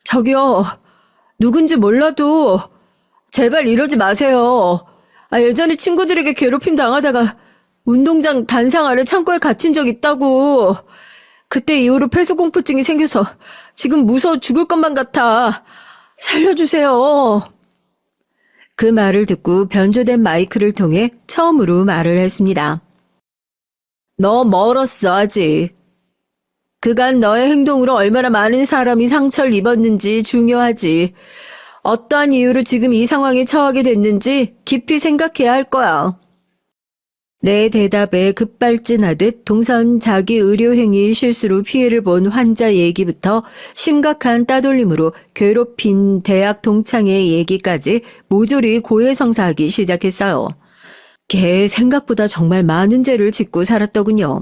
저기요, 누군지 몰라도 제발 이러지 마세요. 예전에 친구들에게 괴롭힘 당하다가 운동장 단상 아래 창고에 갇힌 적 있다고. 그때 이후로 폐소공포증이 생겨서 지금 무서워 죽을 것만 같아. 살려주세요. 그 말을 듣고 변조된 마이크를 통해 처음으로 말을 했습니다. 너 멀었어, 아직. 그간 너의 행동으로 얼마나 많은 사람이 상처를 입었는지 중요하지. 어떠한 이유로 지금 이 상황에 처하게 됐는지 깊이 생각해야 할 거야. 내 대답에 급발진하듯 동선 자기 의료행위 실수로 피해를 본 환자 얘기부터 심각한 따돌림으로 괴롭힌 대학 동창의 얘기까지 모조리 고해성사하기 시작했어요. 걔 생각보다 정말 많은 죄를 짓고 살았더군요.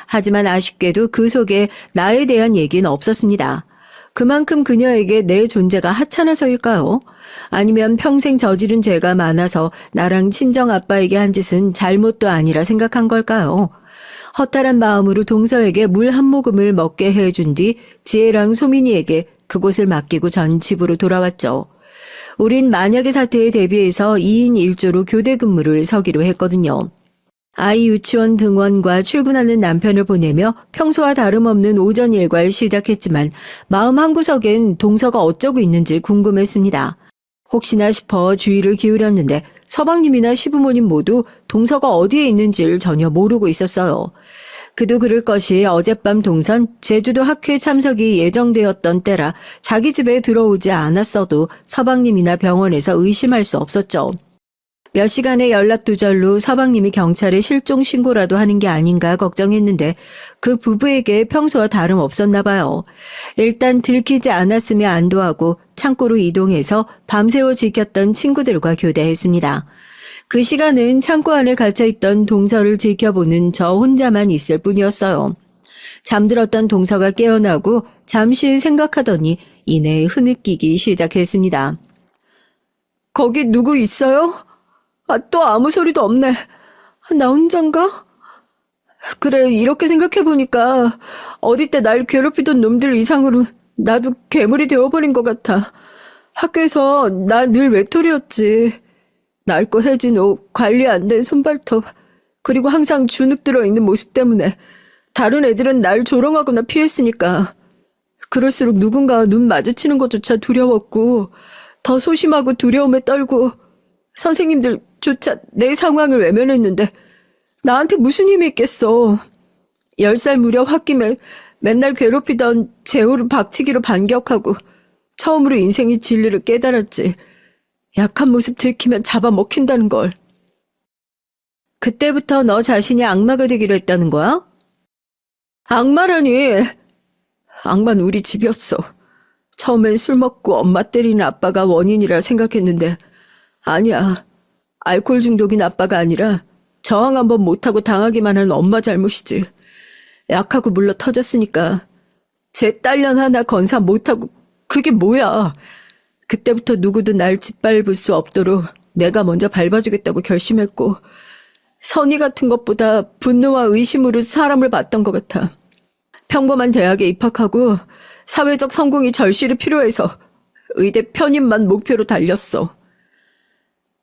하지만 아쉽게도 그 속에 나에 대한 얘기는 없었습니다. 그만큼 그녀에게 내 존재가 하찮아서일까요? 아니면 평생 저지른 죄가 많아서 나랑 친정 아빠에게 한 짓은 잘못도 아니라 생각한 걸까요? 허탈한 마음으로 동서에게 물 한 모금을 먹게 해준 뒤 지혜랑 소민이에게 그곳을 맡기고 전 집으로 돌아왔죠. 우린 만약의 사태에 대비해서 2인 1조로 교대 근무를 서기로 했거든요. 아이 유치원 등원과 출근하는 남편을 보내며 평소와 다름없는 오전 일과를 시작했지만 마음 한구석엔 동서가 어쩌고 있는지 궁금했습니다. 혹시나 싶어 주의를 기울였는데 서방님이나 시부모님 모두 동서가 어디에 있는지를 전혀 모르고 있었어요. 그도 그럴 것이 어젯밤 동선 제주도 학회 참석이 예정되었던 때라 자기 집에 들어오지 않았어도 서방님이나 병원에서 의심할 수 없었죠. 몇 시간의 연락 두절로 서방님이 경찰에 실종 신고라도 하는 게 아닌가 걱정했는데 그 부부에게 평소와 다름없었나 봐요. 일단 들키지 않았으며 안도하고 창고로 이동해서 밤새워 지켰던 친구들과 교대했습니다. 그 시간은 창고 안에 갇혀있던 동서를 지켜보는 저 혼자만 있을 뿐이었어요. 잠들었던 동서가 깨어나고 잠시 생각하더니 이내 흐느끼기 시작했습니다. 거기 누구 있어요? 또 아무 소리도 없네. 나 혼잔가? 그래, 이렇게 생각해보니까 어릴 때 날 괴롭히던 놈들 이상으로 나도 괴물이 되어버린 것 같아. 학교에서 나 늘 외톨이였지. 낡고 해진 옷, 관리 안 된 손발톱, 그리고 항상 주눅 들어있는 모습 때문에 다른 애들은 날 조롱하거나 피했으니까 그럴수록 누군가 눈 마주치는 것조차 두려웠고 더 소심하고 두려움에 떨고 선생님들조차 내 상황을 외면했는데 나한테 무슨 힘이 있겠어. 10살 무렵 홧김에 맨날 괴롭히던 재호를 박치기로 반격하고 처음으로 인생의 진리를 깨달았지. 약한 모습 들키면 잡아먹힌다는 걸. 그때부터 너 자신이 악마가 되기로 했다는 거야? 악마라니. 악마는 우리 집이었어. 처음엔 술 먹고 엄마 때리는 아빠가 원인이라 생각했는데 아니야. 알코올 중독인 아빠가 아니라 저항 한번 못하고 당하기만 한 엄마 잘못이지. 약하고 물러 터졌으니까 제 딸년 하나 건사 못하고 그게 뭐야. 그때부터 누구도 날 짓밟을 수 없도록 내가 먼저 밟아주겠다고 결심했고 선의 같은 것보다 분노와 의심으로 사람을 봤던 것 같아. 평범한 대학에 입학하고 사회적 성공이 절실히 필요해서 의대 편입만 목표로 달렸어.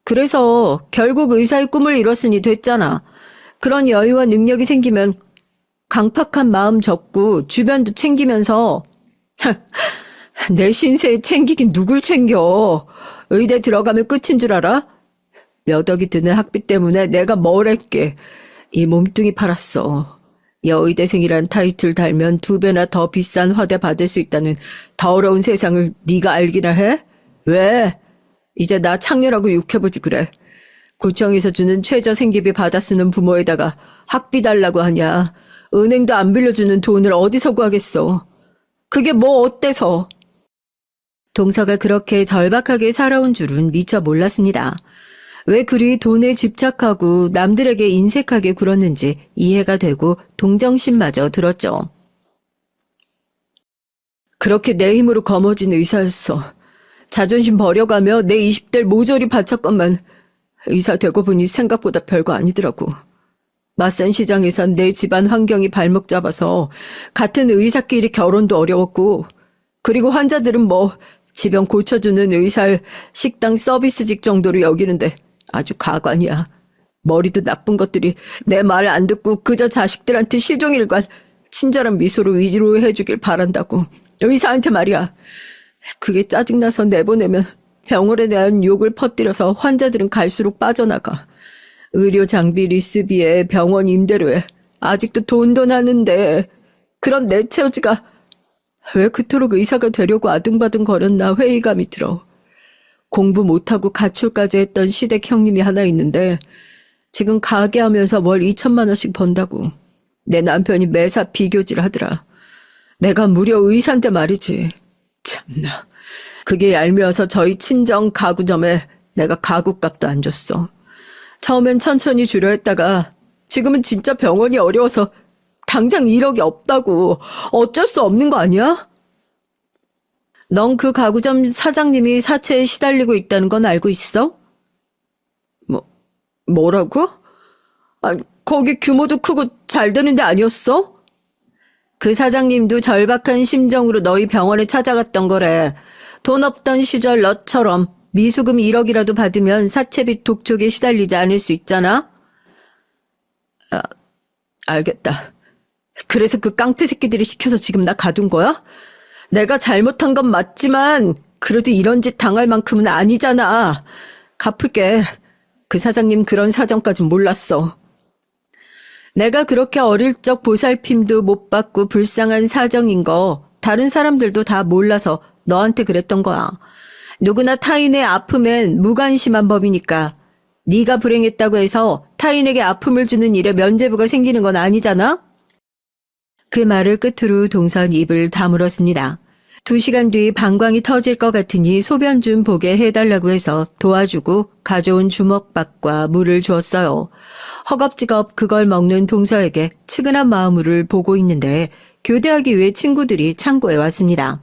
그래서 결국 의사의 꿈을 이뤘으니 됐잖아. 그런 여유와 능력이 생기면 강팍한 마음 접고 주변도 챙기면서 내 신세에 챙기긴 누굴 챙겨. 의대 들어가면 끝인 줄 알아? 몇 억이 드는 학비 때문에 내가 뭘 했게. 이 몸뚱이 팔았어. 여의대생이란 타이틀 달면 2배나 더 비싼 화대 받을 수 있다는 더러운 세상을 네가 알기나 해? 왜? 이제 나 창렬하고 욕해보지 그래. 구청에서 주는 최저 생계비 받아 쓰는 부모에다가 학비 달라고 하냐. 은행도 안 빌려주는 돈을 어디서 구하겠어. 그게 뭐 어때서. 동서가 그렇게 절박하게 살아온 줄은 미처 몰랐습니다. 왜 그리 돈에 집착하고 남들에게 인색하게 굴었는지 이해가 되고 동정심마저 들었죠. 그렇게 내 힘으로 거머쥔 의사였어. 자존심 버려가며 내 20대를 모조리 바쳤건만 의사 되고 보니 생각보다 별거 아니더라고. 맞선 시장에선 내 집안 환경이 발목 잡아서 같은 의사끼리 결혼도 어려웠고 그리고 환자들은 뭐 지병 고쳐주는 의사를 식당 서비스직 정도로 여기는데 아주 가관이야. 머리도 나쁜 것들이 내 말 안 듣고 그저 자식들한테 시종일관 친절한 미소로 위로해주길 바란다고. 의사한테 말이야. 그게 짜증나서 내보내면 병원에 대한 욕을 퍼뜨려서 환자들은 갈수록 빠져나가. 의료 장비 리스비에 병원 임대료에 아직도 돈도 나는데 그런 내 처지가 왜 그토록 의사가 되려고 아등바등 거렸나 회의감이 들어. 공부 못하고 가출까지 했던 시댁 형님이 하나 있는데 지금 가게 하면서 월 2천만 원씩 번다고. 내 남편이 매사 비교질 하더라. 내가 무려 의사인데 말이지. 참나. 그게 얄미워서 저희 친정 가구점에 내가 가구값도 안 줬어. 처음엔 천천히 주려 했다가 지금은 진짜 병원이 어려워서 당장 1억이 없다고. 어쩔 수 없는 거 아니야? 넌 그 가구점 사장님이 사채에 시달리고 있다는 건 알고 있어? 뭐라고? 아, 거기 규모도 크고 잘 되는 데 아니었어? 그 사장님도 절박한 심정으로 너희 병원에 찾아갔던 거래. 돈 없던 시절 너처럼 미수금 1억이라도 받으면 사채빚 독촉에 시달리지 않을 수 있잖아? 아, 알겠다. 그래서 그 깡패 새끼들이 시켜서 지금 나 가둔 거야? 내가 잘못한 건 맞지만 그래도 이런 짓 당할 만큼은 아니잖아. 갚을게. 그 사장님 그런 사정까진 몰랐어. 내가 그렇게 어릴 적 보살핌도 못 받고 불쌍한 사정인 거 다른 사람들도 다 몰라서 너한테 그랬던 거야. 누구나 타인의 아픔엔 무관심한 법이니까. 네가 불행했다고 해서 타인에게 아픔을 주는 일에 면죄부가 생기는 건 아니잖아? 그 말을 끝으로 동선 입을 다물었습니다. 2시간 뒤 방광이 터질 것 같으니 소변 좀 보게 해달라고 해서 도와주고 가져온 주먹밥과 물을 주었어요. 허겁지겁 그걸 먹는 동서에게 측은한 마음을 보고 있는데 교대하기 위해 친구들이 창고에 왔습니다.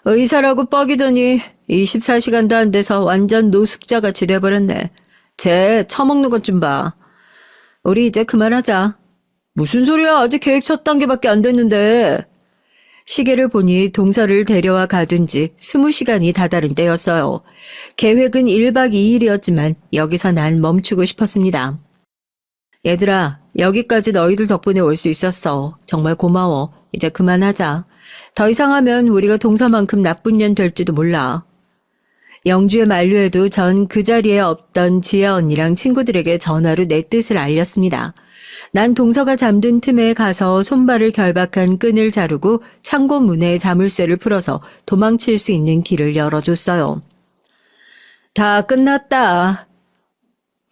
의사라고 뻐기더니 24시간도 안 돼서 완전 노숙자같이 돼버렸네. 쟤 처먹는 것 좀 봐. 우리 이제 그만하자. 무슨 소리야. 아직 계획 첫 단계밖에 안 됐는데. 시계를 보니 동서를 데려와 가둔 지 20시간이 다다른 때였어요. 계획은 1박 2일이었지만 여기서 난 멈추고 싶었습니다. 얘들아, 여기까지 너희들 덕분에 올 수 있었어. 정말 고마워. 이제 그만하자. 더 이상 하면 우리가 동서만큼 나쁜 년 될지도 몰라. 영주의 만류에도 전 그 자리에 없던 지혜 언니랑 친구들에게 전화로 내 뜻을 알렸습니다. 난 동서가 잠든 틈에 가서 손발을 결박한 끈을 자르고 창고 문에 자물쇠를 풀어서 도망칠 수 있는 길을 열어줬어요. 다 끝났다.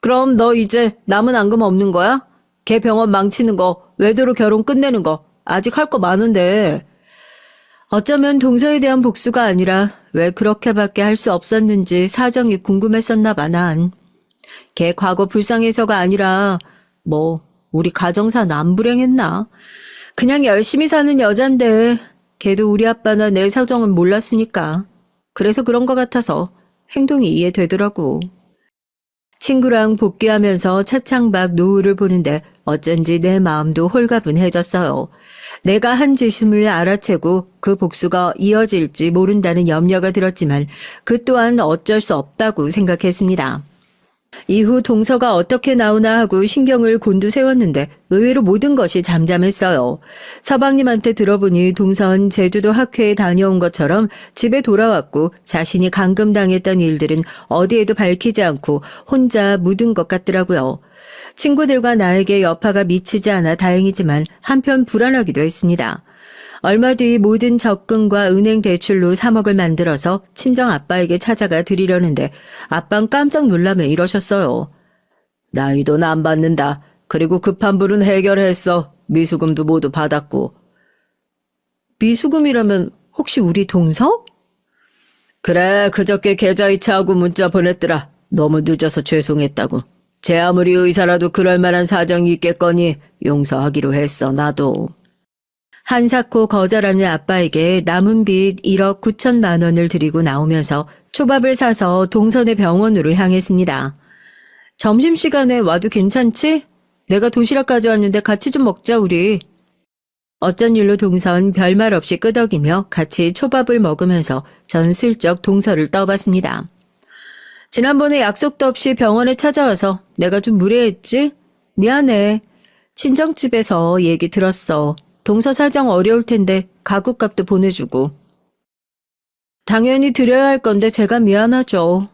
그럼 너 이제 남은 앙금 없는 거야? 걔 병원 망치는 거, 외도로 결혼 끝내는 거, 아직 할 거 많은데. 어쩌면 동서에 대한 복수가 아니라 왜 그렇게밖에 할 수 없었는지 사정이 궁금했었나 봐, 난. 걔 과거 불쌍해서가 아니라 우리 가정사 남불행했나? 그냥 열심히 사는 여잔데 걔도 우리 아빠나 내 사정은 몰랐으니까. 그래서 그런 것 같아서 행동이 이해되더라고. 친구랑 복귀하면서 차창 밖 노을을 보는데 어쩐지 내 마음도 홀가분해졌어요. 내가 한 짓임을 알아채고 그 복수가 이어질지 모른다는 염려가 들었지만 그 또한 어쩔 수 없다고 생각했습니다. 이후 동서가 어떻게 나오나 하고 신경을 곤두세웠는데 의외로 모든 것이 잠잠했어요. 서방님한테 들어보니 동선 제주도 학회에 다녀온 것처럼 집에 돌아왔고 자신이 감금당했던 일들은 어디에도 밝히지 않고 혼자 묻은 것 같더라고요. 친구들과 나에게 여파가 미치지 않아 다행이지만 한편 불안하기도 했습니다. 얼마 뒤 모든 적금과 은행 대출로 3억을 만들어서 친정 아빠에게 찾아가 드리려는데 아빠는 깜짝 놀라며 이러셨어요. 나 이 돈 안 받는다. 그리고 급한 불은 해결했어. 미수금도 모두 받았고. 미수금이라면 혹시 우리 동서? 그래, 그저께 계좌이체하고 문자 보냈더라. 너무 늦어서 죄송했다고. 제 아무리 의사라도 그럴 만한 사정이 있겠거니 용서하기로 했어, 나도. 한사코 거절하는 아빠에게 남은 빚 1억 9천만 원을 드리고 나오면서 초밥을 사서 동선의 병원으로 향했습니다. 점심시간에 와도 괜찮지? 내가 도시락 가져왔는데 같이 좀 먹자, 우리. 어쩐 일로 동선 별말 없이 끄덕이며 같이 초밥을 먹으면서 전 슬쩍 동서를 떠봤습니다. 지난번에 약속도 없이 병원에 찾아와서 내가 좀 무례했지? 미안해. 친정집에서 얘기 들었어. 동서 사정 어려울 텐데 가구값도 보내주고. 당연히 드려야 할 건데 제가 미안하죠.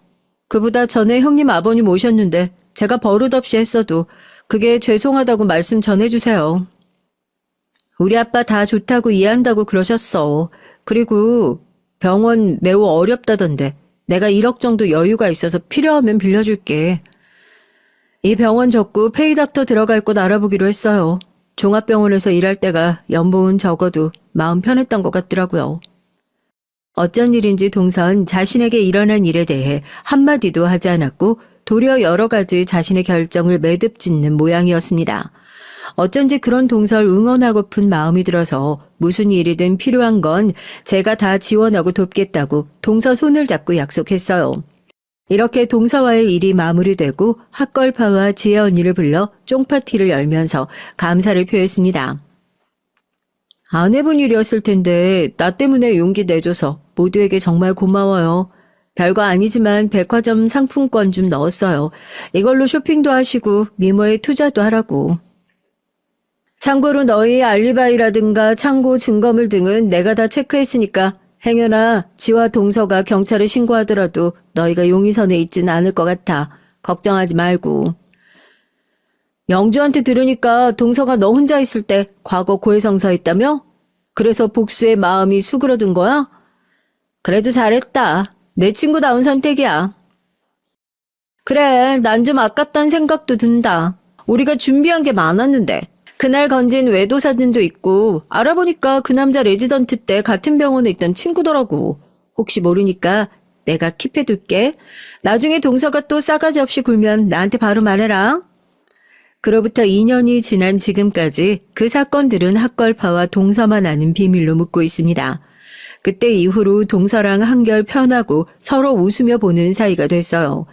그보다 전에 형님 아버님 오셨는데 제가 버릇없이 했어도 그게 죄송하다고 말씀 전해주세요. 우리 아빠 다 좋다고 이해한다고 그러셨어. 그리고 병원 매우 어렵다던데 내가 1억 정도 여유가 있어서 필요하면 빌려줄게. 이 병원 접고 페이닥터 들어갈 곳 알아보기로 했어요. 종합병원에서 일할 때가 연봉은 적어도 마음 편했던 것 같더라고요. 어쩐 일인지 동선 자신에게 일어난 일에 대해 한마디도 하지 않았고 도리어 여러 가지 자신의 결정을 매듭 짓는 모양이었습니다. 어쩐지 그런 동서를 응원하고픈 마음이 들어서 무슨 일이든 필요한 건 제가 다 지원하고 돕겠다고 동서 손을 잡고 약속했어요. 이렇게 동서와의 일이 마무리되고 학걸파와 지혜 언니를 불러 쫑파티를 열면서 감사를 표했습니다. 안 해본 일이었을 텐데 나 때문에 용기 내줘서 모두에게 정말 고마워요. 별거 아니지만 백화점 상품권 좀 넣었어요. 이걸로 쇼핑도 하시고 미모에 투자도 하라고. 참고로 너희 알리바이라든가 창고 증거물 등은 내가 다 체크했으니까 행여나 지와 동서가 경찰에 신고하더라도 너희가 용의선에 있지는 않을 것 같아. 걱정하지 말고. 영주한테 들으니까 동서가 너 혼자 있을 때 과거 고해성사했다며? 그래서 복수의 마음이 수그러든 거야? 그래도 잘했다. 내 친구다운 선택이야. 그래, 난 좀 아깝단 생각도 든다. 우리가 준비한 게 많았는데. 그날 건진 외도 사진도 있고 알아보니까 그 남자 레지던트 때 같은 병원에 있던 친구더라고. 혹시 모르니까 내가 킵해둘게. 나중에 동서가 또 싸가지 없이 굴면 나한테 바로 말해라. 그로부터 2년이 지난 지금까지 그 사건들은 학걸파와 동서만 아는 비밀로 묻고 있습니다. 그때 이후로 동서랑 한결 편하고 서로 웃으며 보는 사이가 됐어요.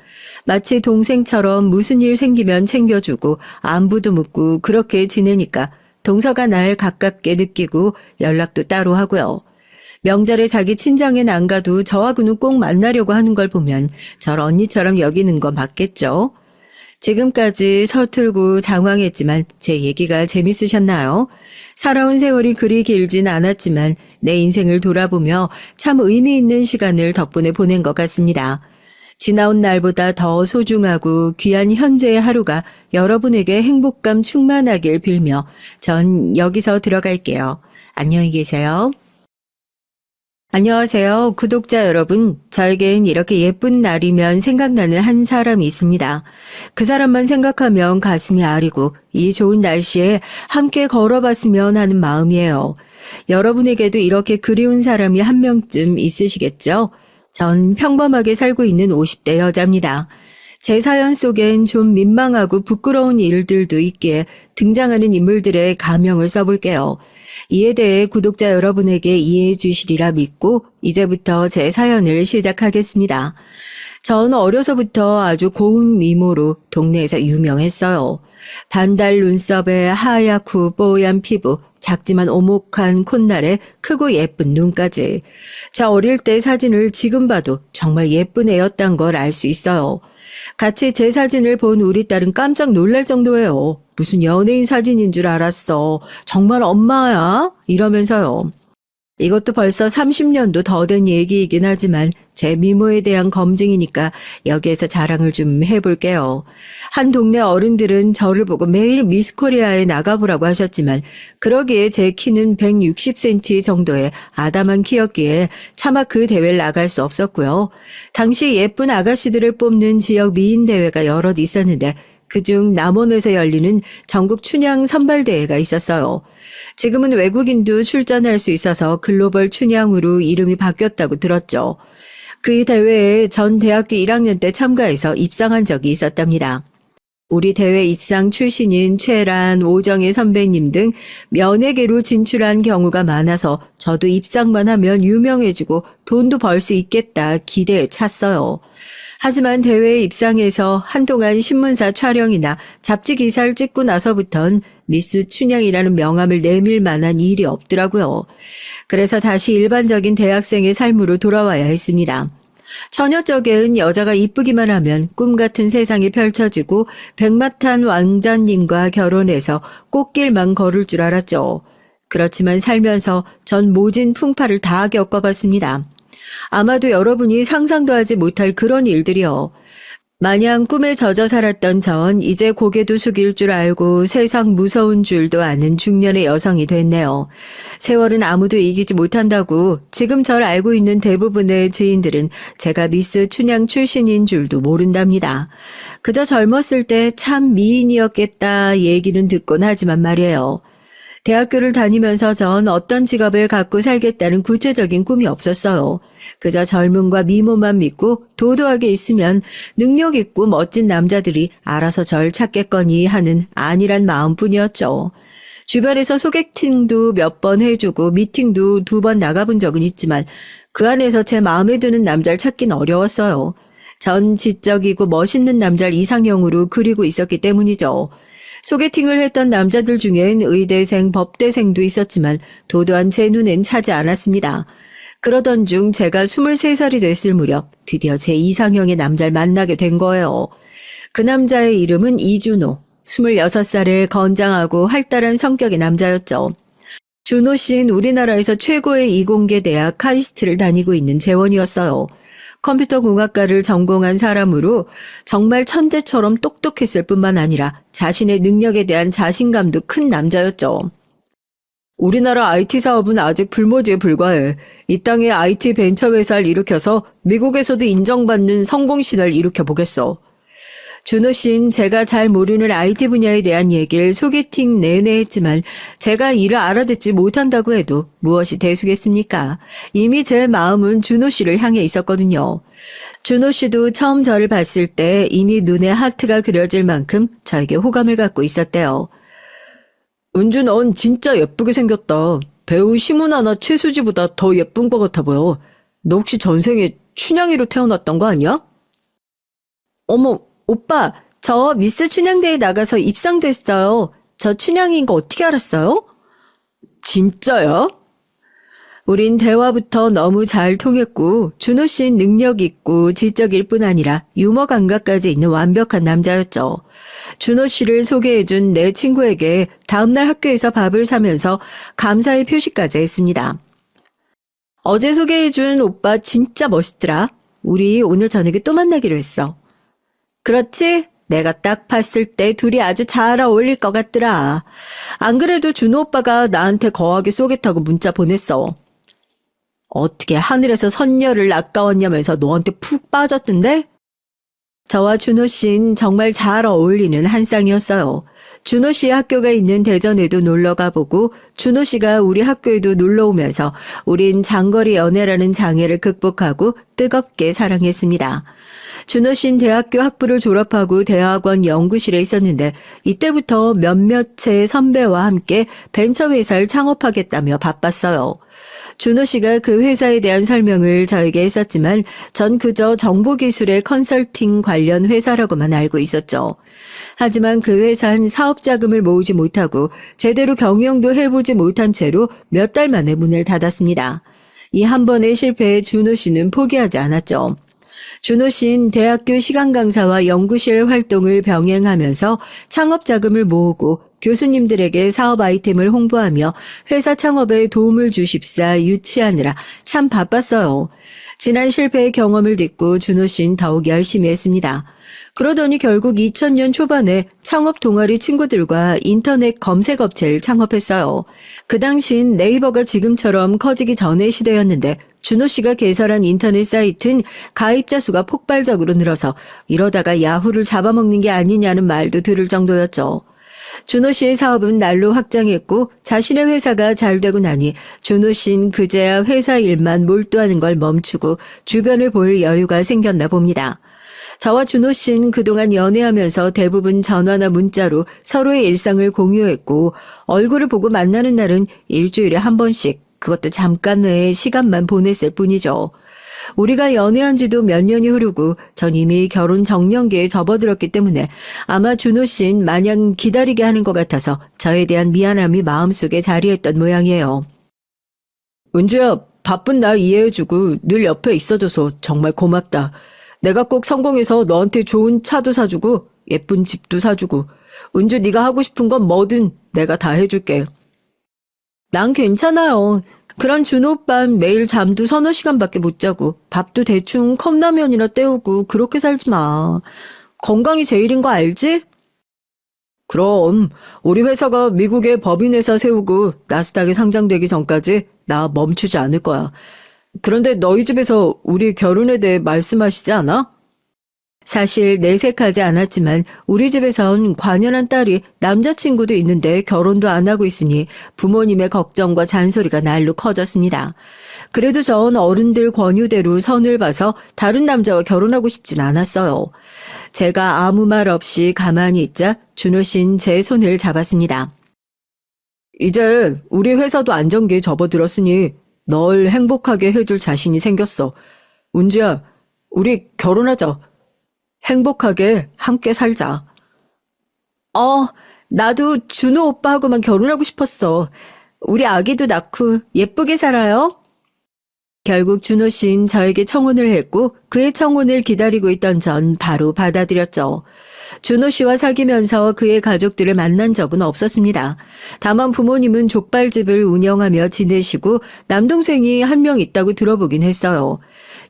마치 동생처럼 무슨 일 생기면 챙겨주고 안부도 묻고 그렇게 지내니까 동서가 날 가깝게 느끼고 연락도 따로 하고요. 명절에 자기 친정엔 안 가도 저하고는 꼭 만나려고 하는 걸 보면 절 언니처럼 여기는 건 맞겠죠. 지금까지 서툴고 장황했지만 제 얘기가 재밌으셨나요? 살아온 세월이 그리 길진 않았지만 내 인생을 돌아보며 참 의미 있는 시간을 덕분에 보낸 것 같습니다. 지나온 날보다 더 소중하고 귀한 현재의 하루가 여러분에게 행복감 충만하길 빌며 전 여기서 들어갈게요. 안녕히 계세요. 안녕하세요. 구독자 여러분. 저에겐 이렇게 예쁜 날이면 생각나는 한 사람이 있습니다. 그 사람만 생각하면 가슴이 아리고 이 좋은 날씨에 함께 걸어봤으면 하는 마음이에요. 여러분에게도 이렇게 그리운 사람이 한 명쯤 있으시겠죠? 전 평범하게 살고 있는 50대 여자입니다. 제 사연 속엔 좀 민망하고 부끄러운 일들도 있기에 등장하는 인물들의 가명을 써볼게요. 이에 대해 구독자 여러분에게 이해해 주시리라 믿고 이제부터 제 사연을 시작하겠습니다. 전 어려서부터 아주 고운 미모로 동네에서 유명했어요. 반달 눈썹에 하얗고 뽀얀 피부, 작지만 오목한 콧날에 크고 예쁜 눈까지. 제 어릴 때 사진을 지금 봐도 정말 예쁜 애였단 걸 알 수 있어요. 같이 제 사진을 본 우리 딸은 깜짝 놀랄 정도예요. 무슨 연예인 사진인 줄 알았어. 정말 엄마야? 이러면서요. 이것도 벌써 30년도 더 된 얘기이긴 하지만 제 미모에 대한 검증이니까 여기에서 자랑을 좀 해볼게요. 한 동네 어른들은 저를 보고 매일 미스코리아에 나가보라고 하셨지만 그러기에 제 키는 160cm 정도의 아담한 키였기에 차마 그 대회를 나갈 수 없었고요. 당시 예쁜 아가씨들을 뽑는 지역 미인 대회가 여럿 있었는데 그중 남원에서 열리는 전국 춘향 선발대회가 있었어요. 지금은 외국인도 출전할 수 있어서 글로벌 춘향으로 이름이 바뀌었다고 들었죠. 그 대회에 전 대학교 1학년 때 참가해서 입상한 적이 있었답니다. 우리 대회 입상 출신인 최란, 오정혜 선배님 등 면회계로 진출한 경우가 많아서 저도 입상만 하면 유명해지고 돈도 벌 수 있겠다 기대에 찼어요. 하지만 대회에 입상해서 한동안 신문사 촬영이나 잡지 기사를 찍고 나서부턴 미스 춘향이라는 명함을 내밀 만한 일이 없더라고요. 그래서 다시 일반적인 대학생의 삶으로 돌아와야 했습니다. 처녀적인 여자가 이쁘기만 하면 꿈 같은 세상이 펼쳐지고 백마탄 왕자님과 결혼해서 꽃길만 걸을 줄 알았죠. 그렇지만 살면서 전 모진 풍파를 다 겪어봤습니다. 아마도 여러분이 상상도 하지 못할 그런 일들이요. 마냥 꿈에 젖어 살았던 전 이제 고개도 숙일 줄 알고 세상 무서운 줄도 아는 중년의 여성이 됐네요. 세월은 아무도 이기지 못한다고 지금 절 알고 있는 대부분의 지인들은 제가 미스 춘향 출신인 줄도 모른답니다. 그저 젊었을 때 참 미인이었겠다 얘기는 듣곤 하지만 말이에요. 대학교를 다니면서 전 어떤 직업을 갖고 살겠다는 구체적인 꿈이 없었어요. 그저 젊음과 미모만 믿고 도도하게 있으면 능력 있고 멋진 남자들이 알아서 절 찾겠거니 하는 안일한 마음뿐이었죠. 주변에서 소개팅도 몇 번 해주고 미팅도 2번 나가본 적은 있지만 그 안에서 제 마음에 드는 남자를 찾긴 어려웠어요. 전 지적이고 멋있는 남자를 이상형으로 그리고 있었기 때문이죠. 소개팅을 했던 남자들 중엔 의대생, 법대생도 있었지만 도도한 제 눈엔 차지 않았습니다. 그러던 중 제가 23살이 됐을 무렵 드디어 제 이상형의 남자를 만나게 된 거예요. 그 남자의 이름은 이준호. 26살의 건장하고 활달한 성격의 남자였죠. 준호 씨는 우리나라에서 최고의 이공계 대학 카이스트를 다니고 있는 재원이었어요. 컴퓨터 공학과를 전공한 사람으로 정말 천재처럼 똑똑했을 뿐만 아니라 자신의 능력에 대한 자신감도 큰 남자였죠. 우리나라 IT 사업은 아직 불모지에 불과해. 이 땅에 IT 벤처 회사를 일으켜서 미국에서도 인정받는 성공신화를 일으켜보겠어. 준호 씨는 제가 잘 모르는 IT 분야에 대한 얘기를 소개팅 내내 했지만 제가 이를 알아듣지 못한다고 해도 무엇이 대수겠습니까? 이미 제 마음은 준호 씨를 향해 있었거든요. 준호 씨도 처음 저를 봤을 때 이미 눈에 하트가 그려질 만큼 저에게 호감을 갖고 있었대요. 은주 넌 진짜 예쁘게 생겼다. 배우 심은하나 최수지보다 더 예쁜 것 같아 보여. 너 혹시 전생에 춘향이로 태어났던 거 아니야? 어머, 오빠, 저 미스 춘향대회 나가서 입상됐어요. 저 춘향인 거 어떻게 알았어요? 진짜야? 우린 대화부터 너무 잘 통했고 준호 씨는 능력 있고 지적일 뿐 아니라 유머 감각까지 있는 완벽한 남자였죠. 준호 씨를 소개해준 내 친구에게 다음날 학교에서 밥을 사면서 감사의 표시까지 했습니다. 어제 소개해준 오빠 진짜 멋있더라. 우리 오늘 저녁에 또 만나기로 했어. 그렇지? 내가 딱 봤을 때 둘이 아주 잘 어울릴 것 같더라. 안 그래도 준호 오빠가 나한테 거하게 쏘겠다고 문자 보냈어. 어떻게 하늘에서 선녀를 낚아왔냐면서 너한테 푹 빠졌던데? 저와 준호 씨는 정말 잘 어울리는 한 쌍이었어요. 준호 씨의 학교가 있는 대전에도 놀러 가보고 준호 씨가 우리 학교에도 놀러 오면서 우린 장거리 연애라는 장애를 극복하고 뜨겁게 사랑했습니다. 준호 씨는 대학교 학부를 졸업하고 대학원 연구실에 있었는데 이때부터 몇몇의 선배와 함께 벤처회사를 창업하겠다며 바빴어요. 준호 씨가 그 회사에 대한 설명을 저에게 했었지만 전 그저 정보기술의 컨설팅 관련 회사라고만 알고 있었죠. 하지만 그 회사는 사업 자금을 모으지 못하고 제대로 경영도 해보지 못한 채로 몇 달 만에 문을 닫았습니다. 이 한 번의 실패에 준호 씨는 포기하지 않았죠. 준호 씨는 대학교 시간 강사와 연구실 활동을 병행하면서 창업 자금을 모으고 교수님들에게 사업 아이템을 홍보하며 회사 창업에 도움을 주십사 유치하느라 참 바빴어요. 지난 실패의 경험을 딛고 준호 씨는 더욱 열심히 했습니다. 그러더니 결국 2000년 초반에 창업 동아리 친구들과 인터넷 검색 업체를 창업했어요. 그 당시엔 네이버가 지금처럼 커지기 전의 시대였는데 준호 씨가 개설한 인터넷 사이트는 가입자 수가 폭발적으로 늘어서 이러다가 야후를 잡아먹는 게 아니냐는 말도 들을 정도였죠. 준호 씨의 사업은 날로 확장했고 자신의 회사가 잘 되고 나니 준호 씨는 그제야 회사 일만 몰두하는 걸 멈추고 주변을 볼 여유가 생겼나 봅니다. 저와 준호 씨는 그동안 연애하면서 대부분 전화나 문자로 서로의 일상을 공유했고 얼굴을 보고 만나는 날은 일주일에 한 번씩 그것도 잠깐의 시간만 보냈을 뿐이죠. 우리가 연애한 지도 몇 년이 흐르고 전 이미 결혼 정년기에 접어들었기 때문에 아마 준호 씨는 마냥 기다리게 하는 것 같아서 저에 대한 미안함이 마음속에 자리했던 모양이에요. 은주야, 바쁜 나 이해해주고 늘 옆에 있어줘서 정말 고맙다. 내가 꼭 성공해서 너한테 좋은 차도 사주고 예쁜 집도 사주고 은주 네가 하고 싶은 건 뭐든 내가 다 해줄게. 난 괜찮아요. 그런 준호 오빠는 매일 잠도 서너 시간밖에 못 자고 밥도 대충 컵라면이나 때우고 그렇게 살지 마. 건강이 제일인 거 알지? 그럼 우리 회사가 미국에 법인회사 세우고 나스닥에 상장되기 전까지 나 멈추지 않을 거야. 그런데 너희 집에서 우리 결혼에 대해 말씀하시지 않아? 사실 내색하지 않았지만 우리 집에선 관연한 딸이 남자친구도 있는데 결혼도 안 하고 있으니 부모님의 걱정과 잔소리가 날로 커졌습니다. 그래도 전 어른들 권유대로 선을 봐서 다른 남자와 결혼하고 싶진 않았어요. 제가 아무 말 없이 가만히 있자 준호 씨는 제 손을 잡았습니다. 이제 우리 회사도 안정기에 접어들었으니 널 행복하게 해줄 자신이 생겼어. 은주야, 우리 결혼하자. 행복하게 함께 살자. 나도 준호 오빠하고만 결혼하고 싶었어. 우리 아기도 낳고 예쁘게 살아요. 결국 준호 씨는 저에게 청혼을 했고 그의 청혼을 기다리고 있던 전 바로 받아들였죠. 준호 씨와 사귀면서 그의 가족들을 만난 적은 없었습니다. 다만 부모님은 족발집을 운영하며 지내시고 남동생이 한 명 있다고 들어보긴 했어요.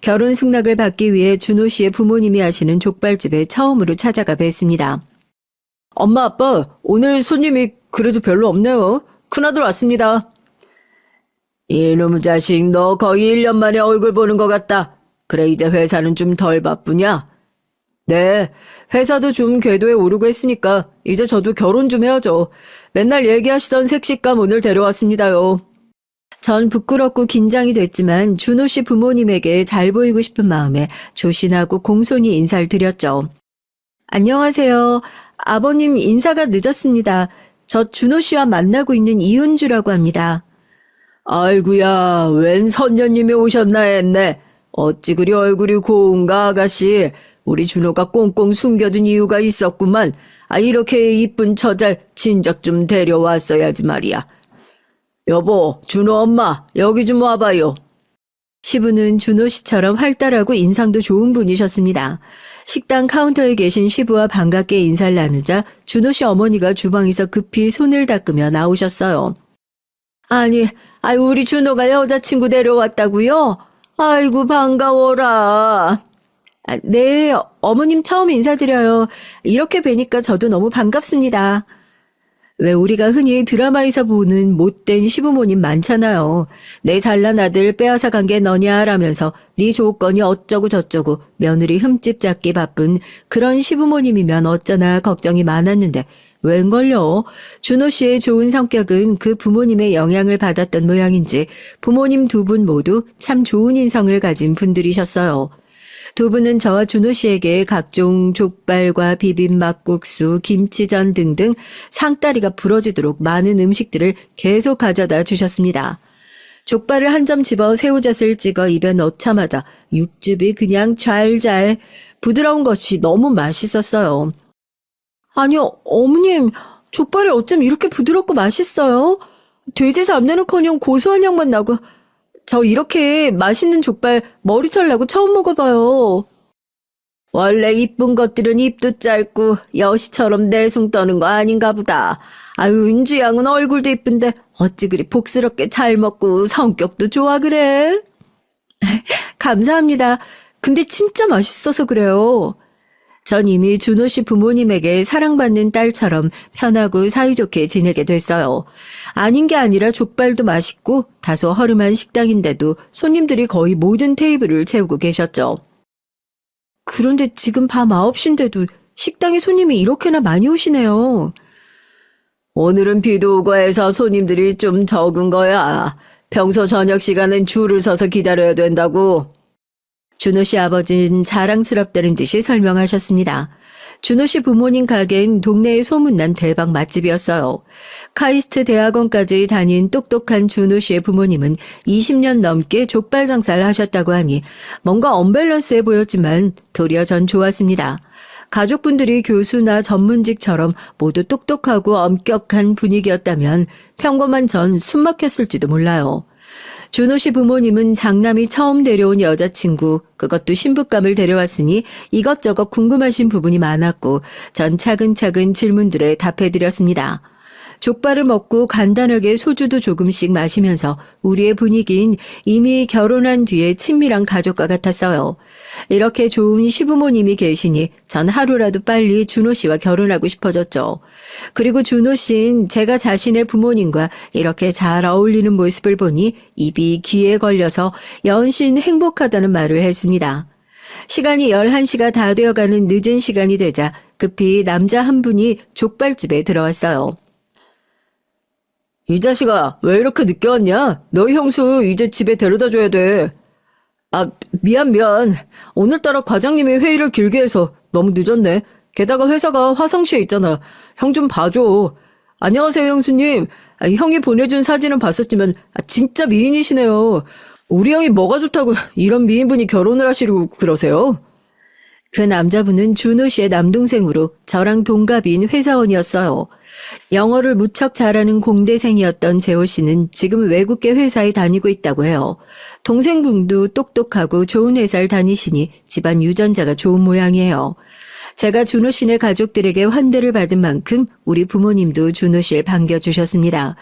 결혼 승낙을 받기 위해 준호 씨의 부모님이 하시는 족발집에 처음으로 찾아가 뵀습니다. 엄마, 아빠, 오늘 손님이 그래도 별로 없네요. 큰아들 왔습니다. 이놈 자식, 너 거의 1년 만에 얼굴 보는 것 같다. 그래, 이제 회사는 좀 덜 바쁘냐? 네, 회사도 좀 궤도에 오르고 했으니까 이제 저도 결혼 좀 해야죠. 맨날 얘기하시던 색시감 오늘 데려왔습니다요. 전 부끄럽고 긴장이 됐지만 준호 씨 부모님에게 잘 보이고 싶은 마음에 조신하고 공손히 인사를 드렸죠. 안녕하세요. 아버님 인사가 늦었습니다. 저 준호 씨와 만나고 있는 이은주라고 합니다. 아이구야, 웬 선녀님이 오셨나 했네. 어찌 그리 얼굴이 고운가 아가씨. 우리 준호가 꽁꽁 숨겨둔 이유가 있었구만. 이렇게 이쁜 처잘 진작 좀 데려왔어야지 말이야. 여보, 준호 엄마, 여기 좀 와봐요. 시부는 준호 씨처럼 활달하고 인상도 좋은 분이셨습니다. 식당 카운터에 계신 시부와 반갑게 인사를 나누자 준호 씨 어머니가 주방에서 급히 손을 닦으며 나오셨어요. 아니, 우리 준호가 여자친구 데려왔다고요? 아이고, 반가워라. 네, 어머님 처음 인사드려요. 이렇게 뵈니까 저도 너무 반갑습니다. 왜 우리가 흔히 드라마에서 보는 못된 시부모님 많잖아요. 내 잘난 아들 빼앗아 간 게 너냐라면서 네 조건이 어쩌고 저쩌고 며느리 흠집 잡기 바쁜 그런 시부모님이면 어쩌나 걱정이 많았는데 웬걸요? 준호 씨의 좋은 성격은 그 부모님의 영향을 받았던 모양인지 부모님 두 분 모두 참 좋은 인성을 가진 분들이셨어요. 두 분은 저와 준호 씨에게 각종 족발과 비빔막국수, 김치전 등등 상다리가 부러지도록 많은 음식들을 계속 가져다 주셨습니다. 족발을 한 점 집어 새우젓을 찍어 입에 넣자마자 육즙이 그냥 잘잘 부드러운 것이 너무 맛있었어요. 아니요, 어머님, 족발이 어쩜 이렇게 부드럽고 맛있어요? 돼지 잡내는커녕 고소한 향만 나고 저 이렇게 맛있는 족발 머리털 나고 처음 먹어봐요. 원래 이쁜 것들은 입도 짧고 여시처럼 내숭 떠는 거 아닌가 보다. 은주 양은 얼굴도 이쁜데 어찌 그리 복스럽게 잘 먹고 성격도 좋아 그래? 감사합니다. 근데 진짜 맛있어서 그래요. 전 이미 준호 씨 부모님에게 사랑받는 딸처럼 편하고 사이좋게 지내게 됐어요. 아닌 게 아니라 족발도 맛있고 다소 허름한 식당인데도 손님들이 거의 모든 테이블을 채우고 계셨죠. 그런데 지금 밤 9시인데도 식당에 손님이 이렇게나 많이 오시네요. 오늘은 비도 오고 해서 손님들이 좀 적은 거야. 평소 저녁 시간엔 줄을 서서 기다려야 된다고. 준호 씨 아버지는 자랑스럽다는 듯이 설명하셨습니다. 준호 씨 부모님 가게는 동네에 소문난 대박 맛집이었어요. 카이스트 대학원까지 다닌 똑똑한 준호 씨의 부모님은 20년 넘게 족발 장사를 하셨다고 하니 뭔가 언밸런스해 보였지만 도리어 전 좋았습니다. 가족분들이 교수나 전문직처럼 모두 똑똑하고 엄격한 분위기였다면 평범한 전 숨막혔을지도 몰라요. 준호 씨 부모님은 장남이 처음 데려온 여자친구, 그것도 신부감을 데려왔으니 이것저것 궁금하신 부분이 많았고 전 차근차근 질문들에 답해드렸습니다. 족발을 먹고 간단하게 소주도 조금씩 마시면서 우리의 분위기는 이미 결혼한 뒤에 친밀한 가족과 같았어요. 이렇게 좋은 시부모님이 계시니 전 하루라도 빨리 준호 씨와 결혼하고 싶어졌죠. 그리고 준호 씨는 제가 자신의 부모님과 이렇게 잘 어울리는 모습을 보니 입이 귀에 걸려서 연신 행복하다는 말을 했습니다. 시간이 11시가 다 되어가는 늦은 시간이 되자 급히 남자 한 분이 족발집에 들어왔어요. 이 자식아, 왜 이렇게 늦게 왔냐? 너희 형수 이제 집에 데려다 줘야 돼. 미안. 오늘따라 과장님이 회의를 길게 해서 너무 늦었네. 게다가 회사가 화성시에 있잖아. 형 좀 봐줘. 안녕하세요, 형수님. 형이 보내준 사진은 봤었지만 진짜 미인이시네요. 우리 형이 뭐가 좋다고 이런 미인분이 결혼을 하시려고 그러세요? 그 남자분은 준호 씨의 남동생으로 저랑 동갑인 회사원이었어요. 영어를 무척 잘하는 공대생이었던 재호 씨는 지금 외국계 회사에 다니고 있다고 해요. 동생분도 똑똑하고 좋은 회사를 다니시니 집안 유전자가 좋은 모양이에요. 제가 준호 씨네 가족들에게 환대를 받은 만큼 우리 부모님도 준호 씨를 반겨주셨습니다.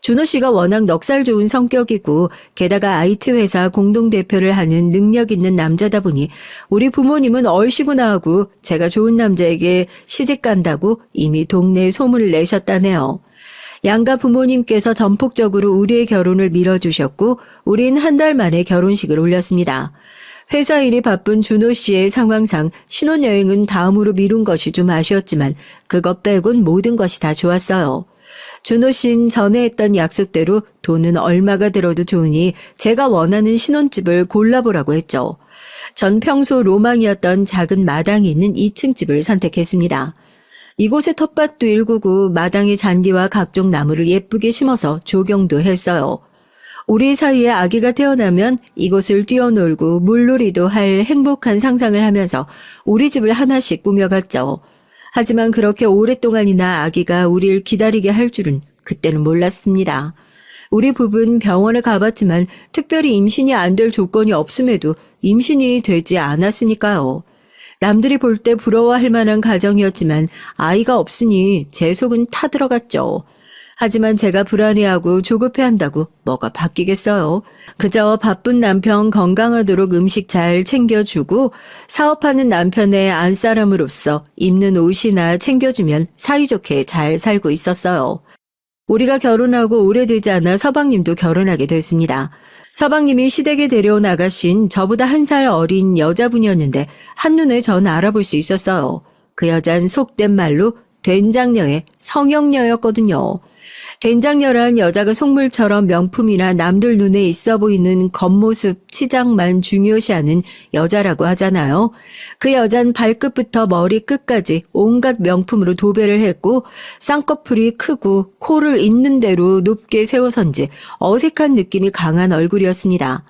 준호 씨가 워낙 넉살 좋은 성격이고 게다가 IT 회사 공동대표를 하는 능력 있는 남자다 보니 우리 부모님은 얼씨구나 하고 제가 좋은 남자에게 시집 간다고 이미 동네에 소문을 내셨다네요. 양가 부모님께서 전폭적으로 우리의 결혼을 밀어주셨고 우린 한 달 만에 결혼식을 올렸습니다. 회사 일이 바쁜 준호 씨의 상황상 신혼여행은 다음으로 미룬 것이 좀 아쉬웠지만 그것 빼곤 모든 것이 다 좋았어요. 준호 씨는 전에 했던 약속대로 돈은 얼마가 들어도 좋으니 제가 원하는 신혼집을 골라보라고 했죠. 전 평소 로망이었던 작은 마당이 있는 2층 집을 선택했습니다. 이곳에 텃밭도 일구고 마당에 잔디와 각종 나무를 예쁘게 심어서 조경도 했어요. 우리 사이에 아기가 태어나면 이곳을 뛰어놀고 물놀이도 할 행복한 상상을 하면서 우리 집을 하나씩 꾸며갔죠. 하지만 그렇게 오랫동안이나 아기가 우리를 기다리게 할 줄은 그때는 몰랐습니다. 우리 부부는 병원에 가봤지만 특별히 임신이 안 될 조건이 없음에도 임신이 되지 않았으니까요. 남들이 볼 때 부러워할 만한 가정이었지만 아이가 없으니 제 속은 타들어갔죠. 하지만 제가 불안해하고 조급해한다고 뭐가 바뀌겠어요. 그저 바쁜 남편 건강하도록 음식 잘 챙겨주고 사업하는 남편의 안사람으로서 입는 옷이나 챙겨주면 사이좋게 잘 살고 있었어요. 우리가 결혼하고 오래되지 않아 서방님도 결혼하게 됐습니다. 서방님이 시댁에 데려온 아가씨는 저보다 1살 어린 여자분이었는데 한눈에 전 알아볼 수 있었어요. 그 여잔 속된 말로 된장녀의 성형녀였거든요. 된장녀란 여자가 속물처럼 명품이나 남들 눈에 있어 보이는 겉모습, 치장만 중요시하는 여자라고 하잖아요. 그 여잔 발끝부터 머리 끝까지 온갖 명품으로 도배를 했고 쌍꺼풀이 크고 코를 있는 대로 높게 세워선지 어색한 느낌이 강한 얼굴이었습니다.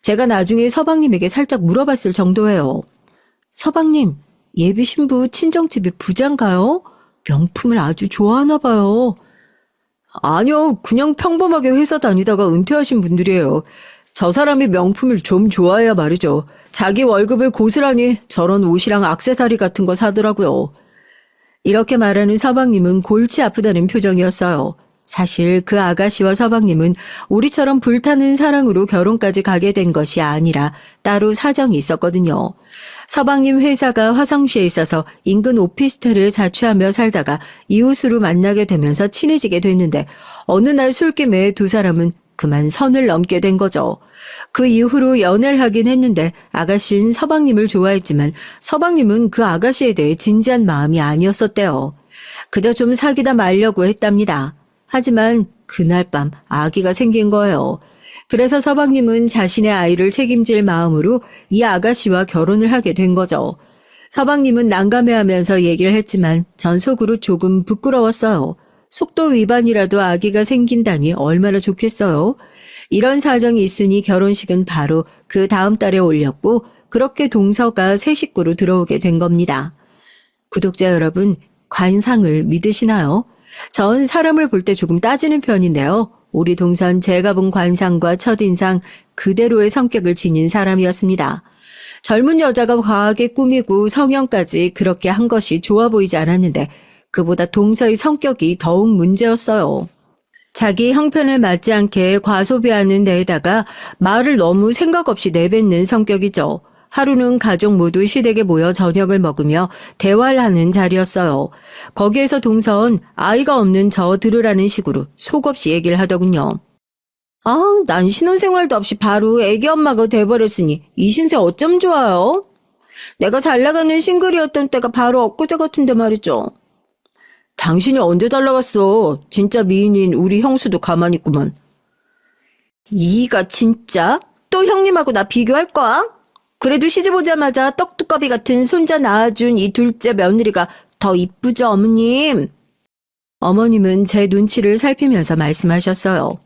제가 나중에 서방님에게 살짝 물어봤을 정도예요. 서방님, 예비 신부 친정집이 부자인가요? 명품을 아주 좋아하나 봐요. 아니요, 그냥 평범하게 회사 다니다가 은퇴하신 분들이에요. 저 사람이 명품을 좀 좋아해야 말이죠. 자기 월급을 고스란히 저런 옷이랑 액세서리 같은 거 사더라고요. 이렇게 말하는 서방님은 골치 아프다는 표정이었어요. 사실 그 아가씨와 서방님은 우리처럼 불타는 사랑으로 결혼까지 가게 된 것이 아니라 따로 사정이 있었거든요. 서방님 회사가 화성시에 있어서 인근 오피스텔을 자취하며 살다가 이웃으로 만나게 되면서 친해지게 됐는데 어느 날 술김에 두 사람은 그만 선을 넘게 된 거죠. 그 이후로 연애를 하긴 했는데 아가씨는 서방님을 좋아했지만 서방님은 그 아가씨에 대해 진지한 마음이 아니었었대요. 그저 좀 사귀다 말려고 했답니다. 하지만 그날 밤 아기가 생긴 거예요. 그래서 서방님은 자신의 아이를 책임질 마음으로 이 아가씨와 결혼을 하게 된 거죠. 서방님은 난감해하면서 얘기를 했지만 전 속으로 조금 부끄러웠어요. 속도 위반이라도 아기가 생긴다니 얼마나 좋겠어요. 이런 사정이 있으니 결혼식은 바로 그 다음 달에 올렸고 그렇게 동서가 새 식구로 들어오게 된 겁니다. 구독자 여러분, 관상을 믿으시나요? 전 사람을 볼 때 조금 따지는 편인데요. 우리 동선 제가 본 관상과 첫인상 그대로의 성격을 지닌 사람이었습니다. 젊은 여자가 과하게 꾸미고 성형까지 그렇게 한 것이 좋아 보이지 않았는데 그보다 동서의 성격이 더욱 문제였어요. 자기 형편에 맞지 않게 과소비하는 데에다가 말을 너무 생각 없이 내뱉는 성격이죠. 하루는 가족 모두 시댁에 모여 저녁을 먹으며 대화를 하는 자리였어요. 거기에서 동서는 아이가 없는 저 들으라는 식으로 속없이 얘기를 하더군요. 난 신혼생활도 없이 바로 애기 엄마가 돼버렸으니 이 신세 어쩜 좋아요? 내가 잘 나가는 싱글이었던 때가 바로 엊그제 같은데 말이죠. 당신이 언제 잘 나갔어? 진짜 미인인 우리 형수도 가만히 있구만. 이가 진짜? 또 형님하고 나 비교할 거야? 그래도 시집 오자마자 떡두꺼비 같은 손자 낳아준 이 둘째 며느리가 더 이쁘죠, 어머님? 어머님은 제 눈치를 살피면서 말씀하셨어요.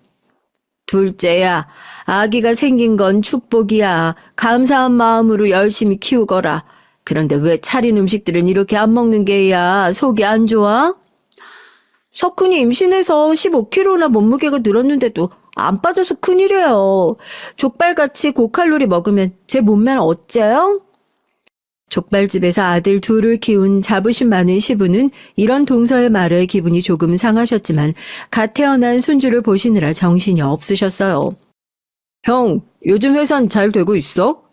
둘째야, 아기가 생긴 건 축복이야. 감사한 마음으로 열심히 키우거라. 그런데 왜 차린 음식들은 이렇게 안 먹는 게야? 속이 안 좋아? 석훈이 임신해서 15kg나 몸무게가 늘었는데도 안 빠져서 큰일이에요. 족발같이 고칼로리 먹으면 제 몸매는 어째요? 족발집에서 아들 둘을 키운 자부심 많은 시부는 이런 동서의 말에 기분이 조금 상하셨지만 갓 태어난 손주를 보시느라 정신이 없으셨어요. 형, 요즘 회사는 잘 되고 있어?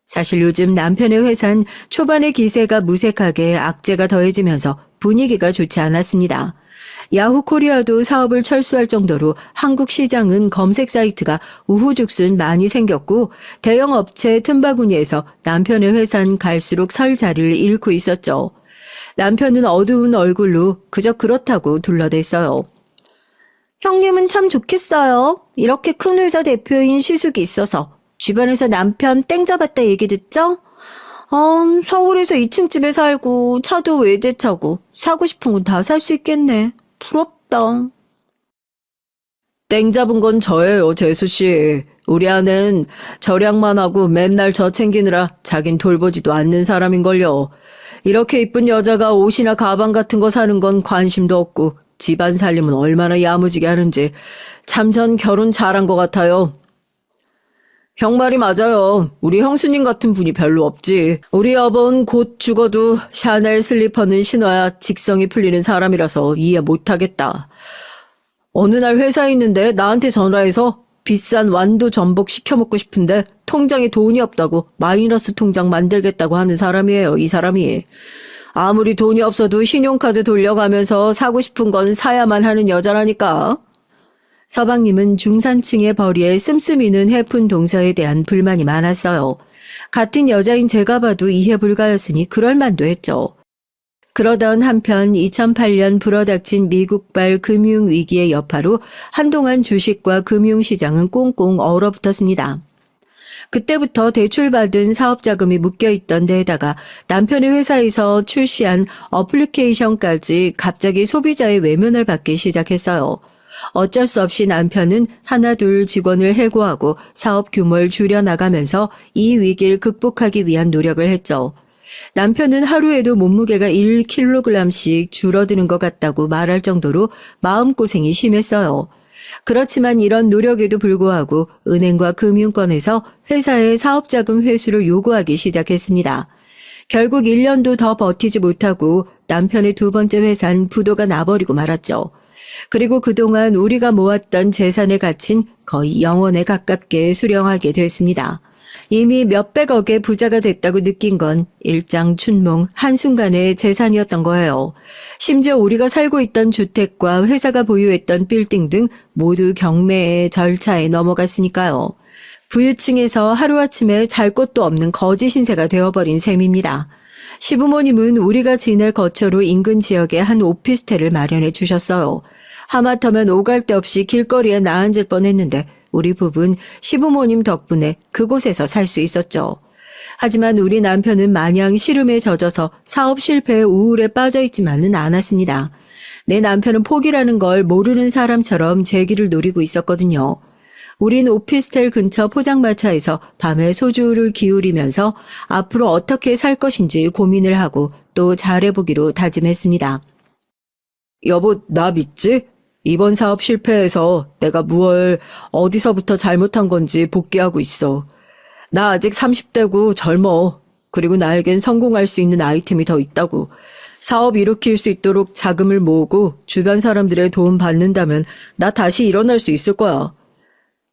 사실 요즘 남편의 회사는 초반의 기세가 무색하게 악재가 더해지면서 분위기가 좋지 않았습니다. 야후 코리아도 사업을 철수할 정도로 한국 시장은 검색 사이트가 우후죽순 많이 생겼고 대형 업체 틈바구니에서 남편의 회사는 갈수록 설 자리를 잃고 있었죠. 남편은 어두운 얼굴로 그저 그렇다고 둘러댔어요. 형님은 참 좋겠어요. 이렇게 큰 회사 대표인 시숙이 있어서 주변에서 남편 땡 잡았다 얘기 듣죠? 서울에서 2층 집에 살고 차도 외제차고 사고 싶은 건 다 살 수 있겠네. 부럽다. 땡 잡은 건 저예요, 재수씨. 우리 아는 절약만 하고 맨날 저 챙기느라 자긴 돌보지도 않는 사람인걸요. 이렇게 이쁜 여자가 옷이나 가방 같은 거 사는 건 관심도 없고 집안 살림은 얼마나 야무지게 하는지 참 전 결혼 잘한 것 같아요. 형 말이 맞아요. 우리 형수님 같은 분이 별로 없지. 우리 여보는 곧 죽어도 샤넬 슬리퍼는 신어야 직성이 풀리는 사람이라서 이해 못하겠다. 어느 날 회사에 있는데 나한테 전화해서 비싼 완도 전복 시켜 먹고 싶은데 통장에 돈이 없다고 마이너스 통장 만들겠다고 하는 사람이에요, 이 사람이. 아무리 돈이 없어도 신용카드 돌려가면서 사고 싶은 건 사야만 하는 여자라니까. 서방님은 중산층의 벌이에 씀씀이는 해픈 동서에 대한 불만이 많았어요. 같은 여자인 제가 봐도 이해 불가였으니 그럴 만도 했죠. 그러던 한편 2008년 불어닥친 미국발 금융위기의 여파로 한동안 주식과 금융시장은 꽁꽁 얼어붙었습니다. 그때부터 대출받은 사업자금이 묶여있던 데에다가 남편의 회사에서 출시한 어플리케이션까지 갑자기 소비자의 외면을 받기 시작했어요. 어쩔 수 없이 남편은 하나둘 직원을 해고하고 사업 규모를 줄여나가면서 이 위기를 극복하기 위한 노력을 했죠. 남편은 하루에도 몸무게가 1kg씩 줄어드는 것 같다고 말할 정도로 마음고생이 심했어요. 그렇지만 이런 노력에도 불구하고 은행과 금융권에서 회사의 사업자금 회수를 요구하기 시작했습니다. 결국 1년도 더 버티지 못하고 남편의 두 번째 회사는 부도가 나버리고 말았죠. 그리고 그동안 우리가 모았던 재산의 가치는 거의 영원에 가깝게 수령하게 됐습니다. 이미 몇백억의 부자가 됐다고 느낀 건 일장춘몽 한순간의 재산이었던 거예요. 심지어 우리가 살고 있던 주택과 회사가 보유했던 빌딩 등 모두 경매의 절차에 넘어갔으니까요. 부유층에서 하루아침에 잘 곳도 없는 거지 신세가 되어버린 셈입니다. 시부모님은 우리가 지낼 거처로 인근 지역에 한 오피스텔을 마련해 주셨어요. 하마터면 오갈 데 없이 길거리에 나앉을 뻔했는데 우리 부부는 시부모님 덕분에 그곳에서 살 수 있었죠. 하지만 우리 남편은 마냥 시름에 젖어서 사업 실패의 우울에 빠져있지만은 않았습니다. 내 남편은 포기라는 걸 모르는 사람처럼 제 길을 노리고 있었거든요. 우린 오피스텔 근처 포장마차에서 밤에 소주를 기울이면서 앞으로 어떻게 살 것인지 고민을 하고 또 잘해보기로 다짐했습니다. 여보, 나 믿지? 이번 사업 실패해서 내가 무얼 어디서부터 잘못한 건지 복귀하고 있어. 나 아직 30대고 젊어. 그리고 나에겐 성공할 수 있는 아이템이 더 있다고. 사업 일으킬 수 있도록 자금을 모으고 주변 사람들의 도움 받는다면 나 다시 일어날 수 있을 거야.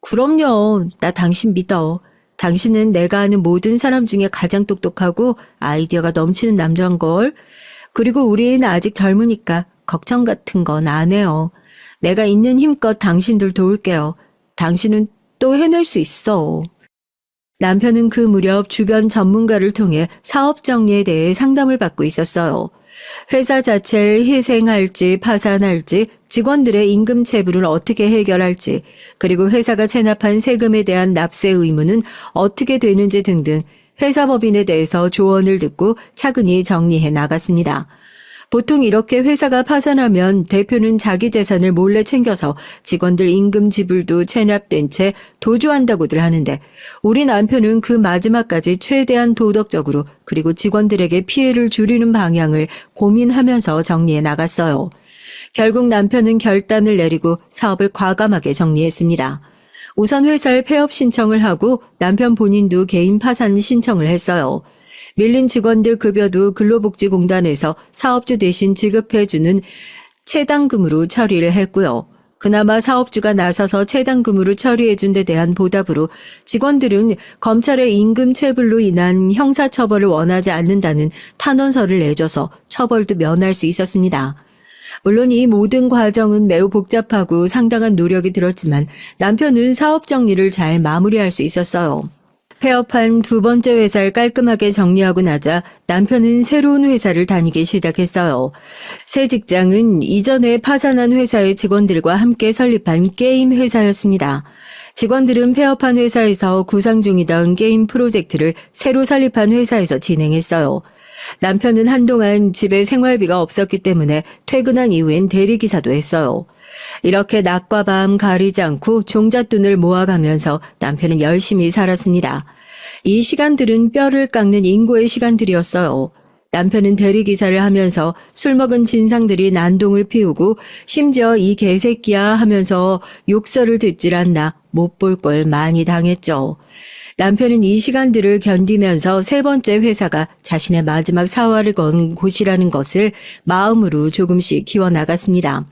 그럼요. 나 당신 믿어. 당신은 내가 아는 모든 사람 중에 가장 똑똑하고 아이디어가 넘치는 남자인걸. 그리고 우리는 아직 젊으니까 걱정 같은 건 안 해요. 내가 있는 힘껏 당신들 도울게요. 당신은 또 해낼 수 있어. 남편은 그 무렵 주변 전문가를 통해 사업 정리에 대해 상담을 받고 있었어요. 회사 자체를 희생할지 파산할지, 직원들의 임금 체불을 어떻게 해결할지, 그리고 회사가 체납한 세금에 대한 납세 의무는 어떻게 되는지 등등 회사 법인에 대해서 조언을 듣고 차근히 정리해 나갔습니다. 보통 이렇게 회사가 파산하면 대표는 자기 재산을 몰래 챙겨서 직원들 임금 지불도 체납된 채 도주한다고들 하는데 우리 남편은 그 마지막까지 최대한 도덕적으로 그리고 직원들에게 피해를 줄이는 방향을 고민하면서 정리해 나갔어요. 결국 남편은 결단을 내리고 사업을 과감하게 정리했습니다. 우선 회사에 폐업 신청을 하고 남편 본인도 개인 파산 신청을 했어요. 밀린 직원들 급여도 근로복지공단에서 사업주 대신 지급해주는 채당금으로 처리를 했고요. 그나마 사업주가 나서서 채당금으로 처리해준 데 대한 보답으로 직원들은 검찰의 임금 체불로 인한 형사처벌을 원하지 않는다는 탄원서를 내줘서 처벌도 면할 수 있었습니다. 물론 이 모든 과정은 매우 복잡하고 상당한 노력이 들었지만 남편은 사업 정리를 잘 마무리할 수 있었어요. 폐업한 두 번째 회사를 깔끔하게 정리하고 나자 남편은 새로운 회사를 다니기 시작했어요. 새 직장은 이전에 파산한 회사의 직원들과 함께 설립한 게임 회사였습니다. 직원들은 폐업한 회사에서 구상 중이던 게임 프로젝트를 새로 설립한 회사에서 진행했어요. 남편은 한동안 집에 생활비가 없었기 때문에 퇴근한 이후엔 대리기사도 했어요. 이렇게 낮과 밤 가리지 않고 종잣돈을 모아가면서 남편은 열심히 살았습니다. 이 시간들은 뼈를 깎는 인고의 시간들이었어요. 남편은 대리기사를 하면서 술 먹은 진상들이 난동을 피우고 심지어 이 개새끼야 하면서 욕설을 듣질 않나 못 볼 걸 많이 당했죠. 남편은 이 시간들을 견디면서 세 번째 회사가 자신의 마지막 사활을 건 곳이라는 것을 마음으로 조금씩 키워나갔습니다.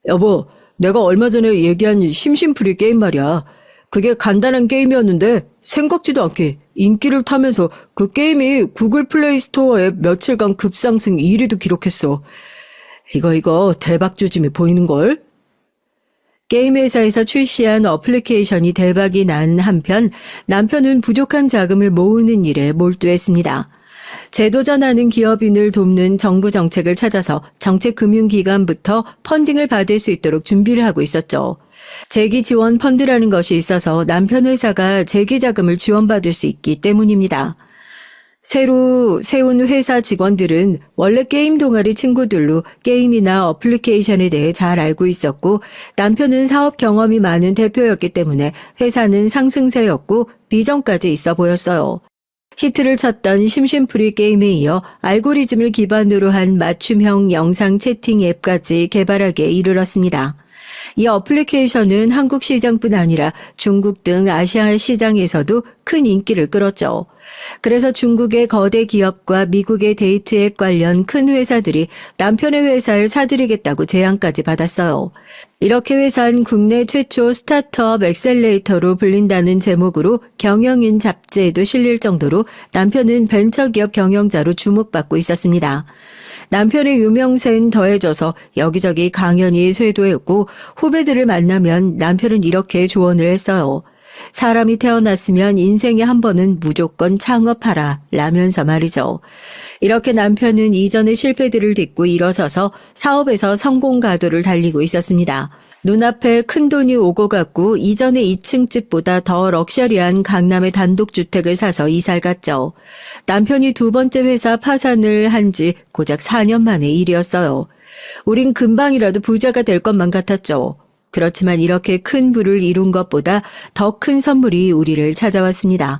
여보, 내가 얼마 전에 얘기한 심심풀이 게임 말이야. 그게 간단한 게임이었는데 생각지도 않게 인기를 타면서 그 게임이 구글 플레이 스토어에 며칠간 급상승 1위도 기록했어. 이거 대박 조짐이 보이는걸? 게임 회사에서 출시한 어플리케이션이 대박이 난 한편 남편은 부족한 자금을 모으는 일에 몰두했습니다. 재도전하는 기업인을 돕는 정부 정책을 찾아서 정책금융기관부터 펀딩을 받을 수 있도록 준비를 하고 있었죠. 재기지원 펀드라는 것이 있어서 남편 회사가 재기자금을 지원받을 수 있기 때문입니다. 새로 세운 회사 직원들은 원래 게임 동아리 친구들로 게임이나 어플리케이션에 대해 잘 알고 있었고 남편은 사업 경험이 많은 대표였기 때문에 회사는 상승세였고 비전까지 있어 보였어요. 히트를 쳤던 심심풀이 게임에 이어 알고리즘을 기반으로 한 맞춤형 영상 채팅 앱까지 개발하기에 이르렀습니다. 이 어플리케이션은 한국 시장뿐 아니라 중국 등 아시아 시장에서도 큰 인기를 끌었죠. 그래서 중국의 거대 기업과 미국의 데이트 앱 관련 큰 회사들이 남편의 회사를 사들이겠다고 제안까지 받았어요. 이렇게 회사는 국내 최초 스타트업 엑셀레이터로 불린다는 제목으로 경영인 잡지에도 실릴 정도로 남편은 벤처기업 경영자로 주목받고 있었습니다. 남편의 유명세는 더해져서 여기저기 강연이 쇄도했고 후배들을 만나면 남편은 이렇게 조언을 했어요. 사람이 태어났으면 인생에 한 번은 무조건 창업하라 라면서 말이죠. 이렇게 남편은 이전의 실패들을 딛고 일어서서 사업에서 성공 가도를 달리고 있었습니다. 눈앞에 큰돈이 오고 갔고 이전의 2층 집보다 더 럭셔리한 강남의 단독주택을 사서 이사를 갔죠. 남편이 두 번째 회사 파산을 한 지 고작 4년 만의 일이었어요. 우린 금방이라도 부자가 될 것만 같았죠. 그렇지만 이렇게 큰 부를 이룬 것보다 더 큰 선물이 우리를 찾아왔습니다.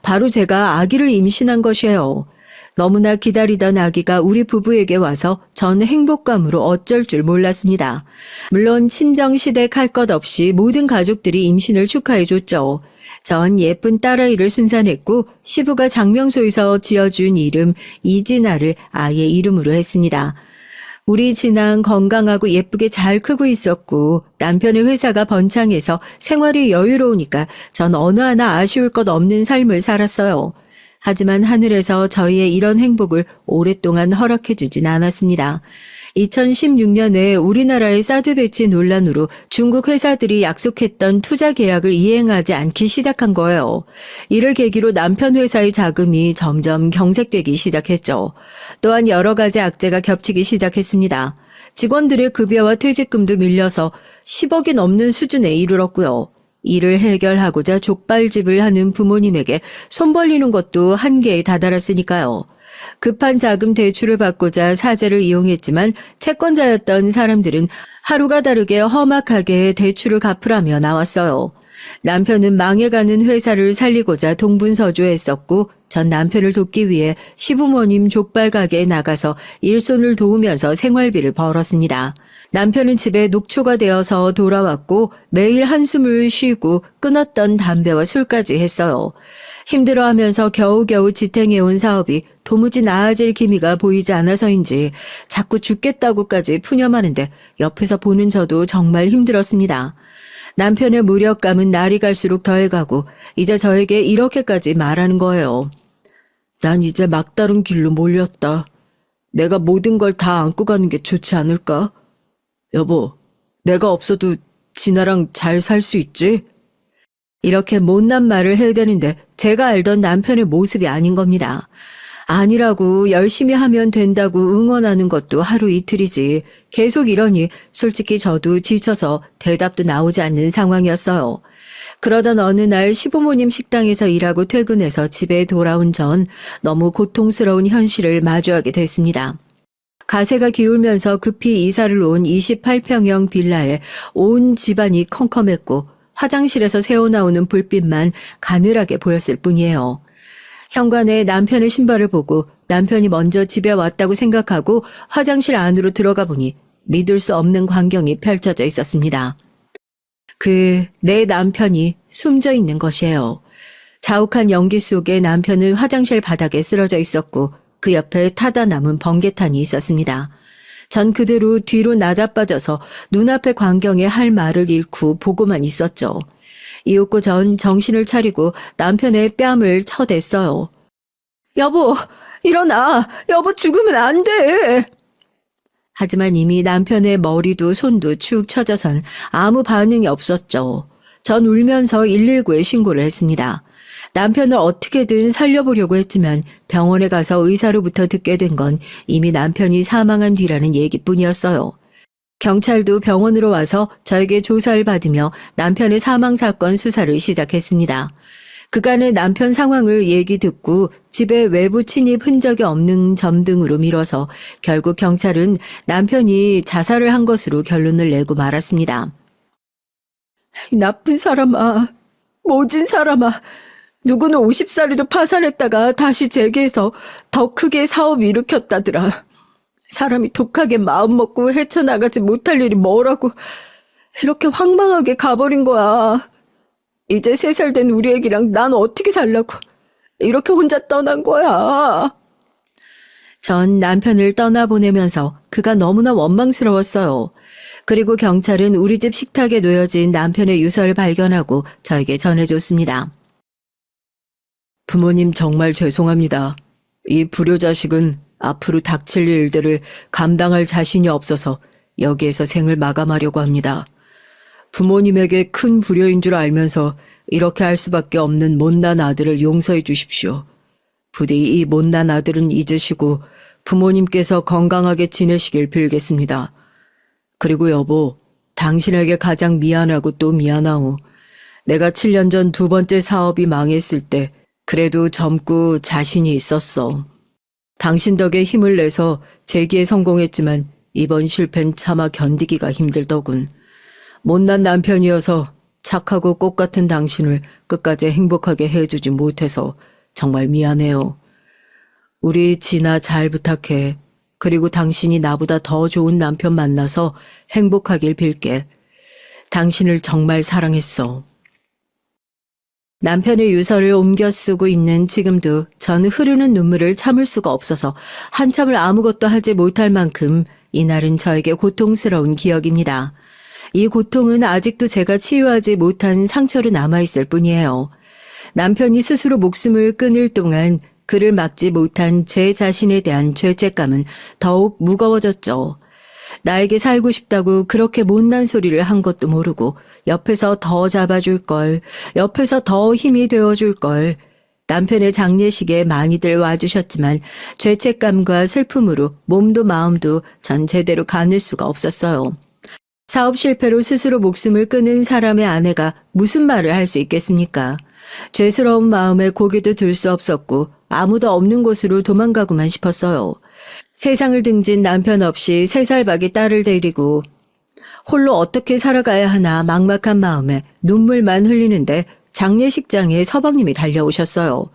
바로 제가 아기를 임신한 것이에요. 너무나 기다리던 아기가 우리 부부에게 와서 전 행복감으로 어쩔 줄 몰랐습니다. 물론 친정시댁 할 것 없이 모든 가족들이 임신을 축하해줬죠. 전 예쁜 딸아이를 순산했고 시부가 장명소에서 지어준 이름 이진아를 아이의 이름으로 했습니다. 우리 진아는 건강하고 예쁘게 잘 크고 있었고 남편의 회사가 번창해서 생활이 여유로우니까 전 어느 하나 아쉬울 것 없는 삶을 살았어요. 하지만 하늘에서 저희의 이런 행복을 오랫동안 허락해주진 않았습니다. 2016년에 우리나라의 사드 배치 논란으로 중국 회사들이 약속했던 투자 계약을 이행하지 않기 시작한 거예요. 이를 계기로 남편 회사의 자금이 점점 경색되기 시작했죠. 또한 여러 가지 악재가 겹치기 시작했습니다. 직원들의 급여와 퇴직금도 밀려서 10억이 넘는 수준에 이르렀고요. 이를 해결하고자 족발집을 하는 부모님에게 손 벌리는 것도 한계에 다다랐으니까요. 급한 자금 대출을 받고자 사재를 이용했지만 채권자였던 사람들은 하루가 다르게 험악하게 대출을 갚으라며 나왔어요. 남편은 망해가는 회사를 살리고자 동분서주했었고 전 남편을 돕기 위해 시부모님 족발 가게에 나가서 일손을 도우면서 생활비를 벌었습니다. 남편은 집에 녹초가 되어서 돌아왔고 매일 한숨을 쉬고 끊었던 담배와 술까지 했어요. 힘들어하면서 겨우겨우 지탱해온 사업이 도무지 나아질 기미가 보이지 않아서인지 자꾸 죽겠다고까지 푸념하는데 옆에서 보는 저도 정말 힘들었습니다. 남편의 무력감은 날이 갈수록 더해가고 이제 저에게 이렇게까지 말하는 거예요. 난 이제 막다른 길로 몰렸다. 내가 모든 걸 다 안고 가는 게 좋지 않을까? 여보, 내가 없어도 진아랑 잘 살 수 있지? 이렇게 못난 말을 해야 되는데 제가 알던 남편의 모습이 아닌 겁니다. 아니라고 열심히 하면 된다고 응원하는 것도 하루 이틀이지. 계속 이러니 솔직히 저도 지쳐서 대답도 나오지 않는 상황이었어요. 그러던 어느 날 시부모님 식당에서 일하고 퇴근해서 집에 돌아온 전 너무 고통스러운 현실을 마주하게 됐습니다. 가세가 기울면서 급히 이사를 온 28평형 빌라에 온 집안이 컴컴했고 화장실에서 새어나오는 불빛만 가늘하게 보였을 뿐이에요. 현관에 남편의 신발을 보고 남편이 먼저 집에 왔다고 생각하고 화장실 안으로 들어가 보니 믿을 수 없는 광경이 펼쳐져 있었습니다. 내 남편이 숨져 있는 것이에요. 자욱한 연기 속에 남편은 화장실 바닥에 쓰러져 있었고 그 옆에 타다 남은 번개탄이 있었습니다. 전 그대로 뒤로 나자빠져서 눈앞의 광경에 할 말을 잃고 보고만 있었죠. 이윽고 전 정신을 차리고 남편의 뺨을 쳐댔어요. 여보, 일어나. 여보 죽으면 안 돼. 하지만 이미 남편의 머리도 손도 축 처져선 아무 반응이 없었죠. 전 울면서 119에 신고를 했습니다. 남편을 어떻게든 살려보려고 했지만 병원에 가서 의사로부터 듣게 된 건 이미 남편이 사망한 뒤라는 얘기뿐이었어요. 경찰도 병원으로 와서 저에게 조사를 받으며 남편의 사망 사건 수사를 시작했습니다. 그간의 남편 상황을 얘기 듣고 집에 외부 침입 흔적이 없는 점 등으로 미뤄서 결국 경찰은 남편이 자살을 한 것으로 결론을 내고 말았습니다. 나쁜 사람아, 모진 사람아. 누구는 50살에도 파산했다가 다시 재개해서 더 크게 사업 일으켰다더라. 사람이 독하게 마음먹고 헤쳐나가지 못할 일이 뭐라고 이렇게 황망하게 가버린 거야. 이제 3살 된 우리 애기랑 난 어떻게 살라고 이렇게 혼자 떠난 거야. 전 남편을 떠나보내면서 그가 너무나 원망스러웠어요. 그리고 경찰은 우리 집 식탁에 놓여진 남편의 유서를 발견하고 저에게 전해줬습니다. 부모님 정말 죄송합니다. 이 불효자식은 앞으로 닥칠 일들을 감당할 자신이 없어서 여기에서 생을 마감하려고 합니다. 부모님에게 큰 불효인 줄 알면서 이렇게 할 수밖에 없는 못난 아들을 용서해 주십시오. 부디 이 못난 아들은 잊으시고 부모님께서 건강하게 지내시길 빌겠습니다. 그리고 여보, 당신에게 가장 미안하고 또 미안하오. 내가 7년 전 2번째 사업이 망했을 때 그래도 젊고 자신이 있었어. 당신 덕에 힘을 내서 재기에 성공했지만 이번 실패는 차마 견디기가 힘들더군. 못난 남편이어서 착하고 꽃 같은 당신을 끝까지 행복하게 해주지 못해서 정말 미안해요. 우리 진아 잘 부탁해. 그리고 당신이 나보다 더 좋은 남편 만나서 행복하길 빌게. 당신을 정말 사랑했어. 남편의 유서를 옮겨 쓰고 있는 지금도 저는 흐르는 눈물을 참을 수가 없어서 한참을 아무것도 하지 못할 만큼 이날은 저에게 고통스러운 기억입니다. 이 고통은 아직도 제가 치유하지 못한 상처로 남아있을 뿐이에요. 남편이 스스로 목숨을 끊을 동안 그를 막지 못한 제 자신에 대한 죄책감은 더욱 무거워졌죠. 나에게 살고 싶다고 그렇게 못난 소리를 한 것도 모르고 옆에서 더 잡아줄 걸, 옆에서 더 힘이 되어줄 걸. 남편의 장례식에 많이들 와주셨지만 죄책감과 슬픔으로 몸도 마음도 전 제대로 가눌 수가 없었어요. 사업 실패로 스스로 목숨을 끊은 사람의 아내가 무슨 말을 할 수 있겠습니까? 죄스러운 마음에 고개도 들 수 없었고 아무도 없는 곳으로 도망가고만 싶었어요. 세상을 등진 남편 없이 3살박이 딸을 데리고 홀로 어떻게 살아가야 하나 막막한 마음에 눈물만 흘리는데 장례식장에 서방님이 달려오셨어요.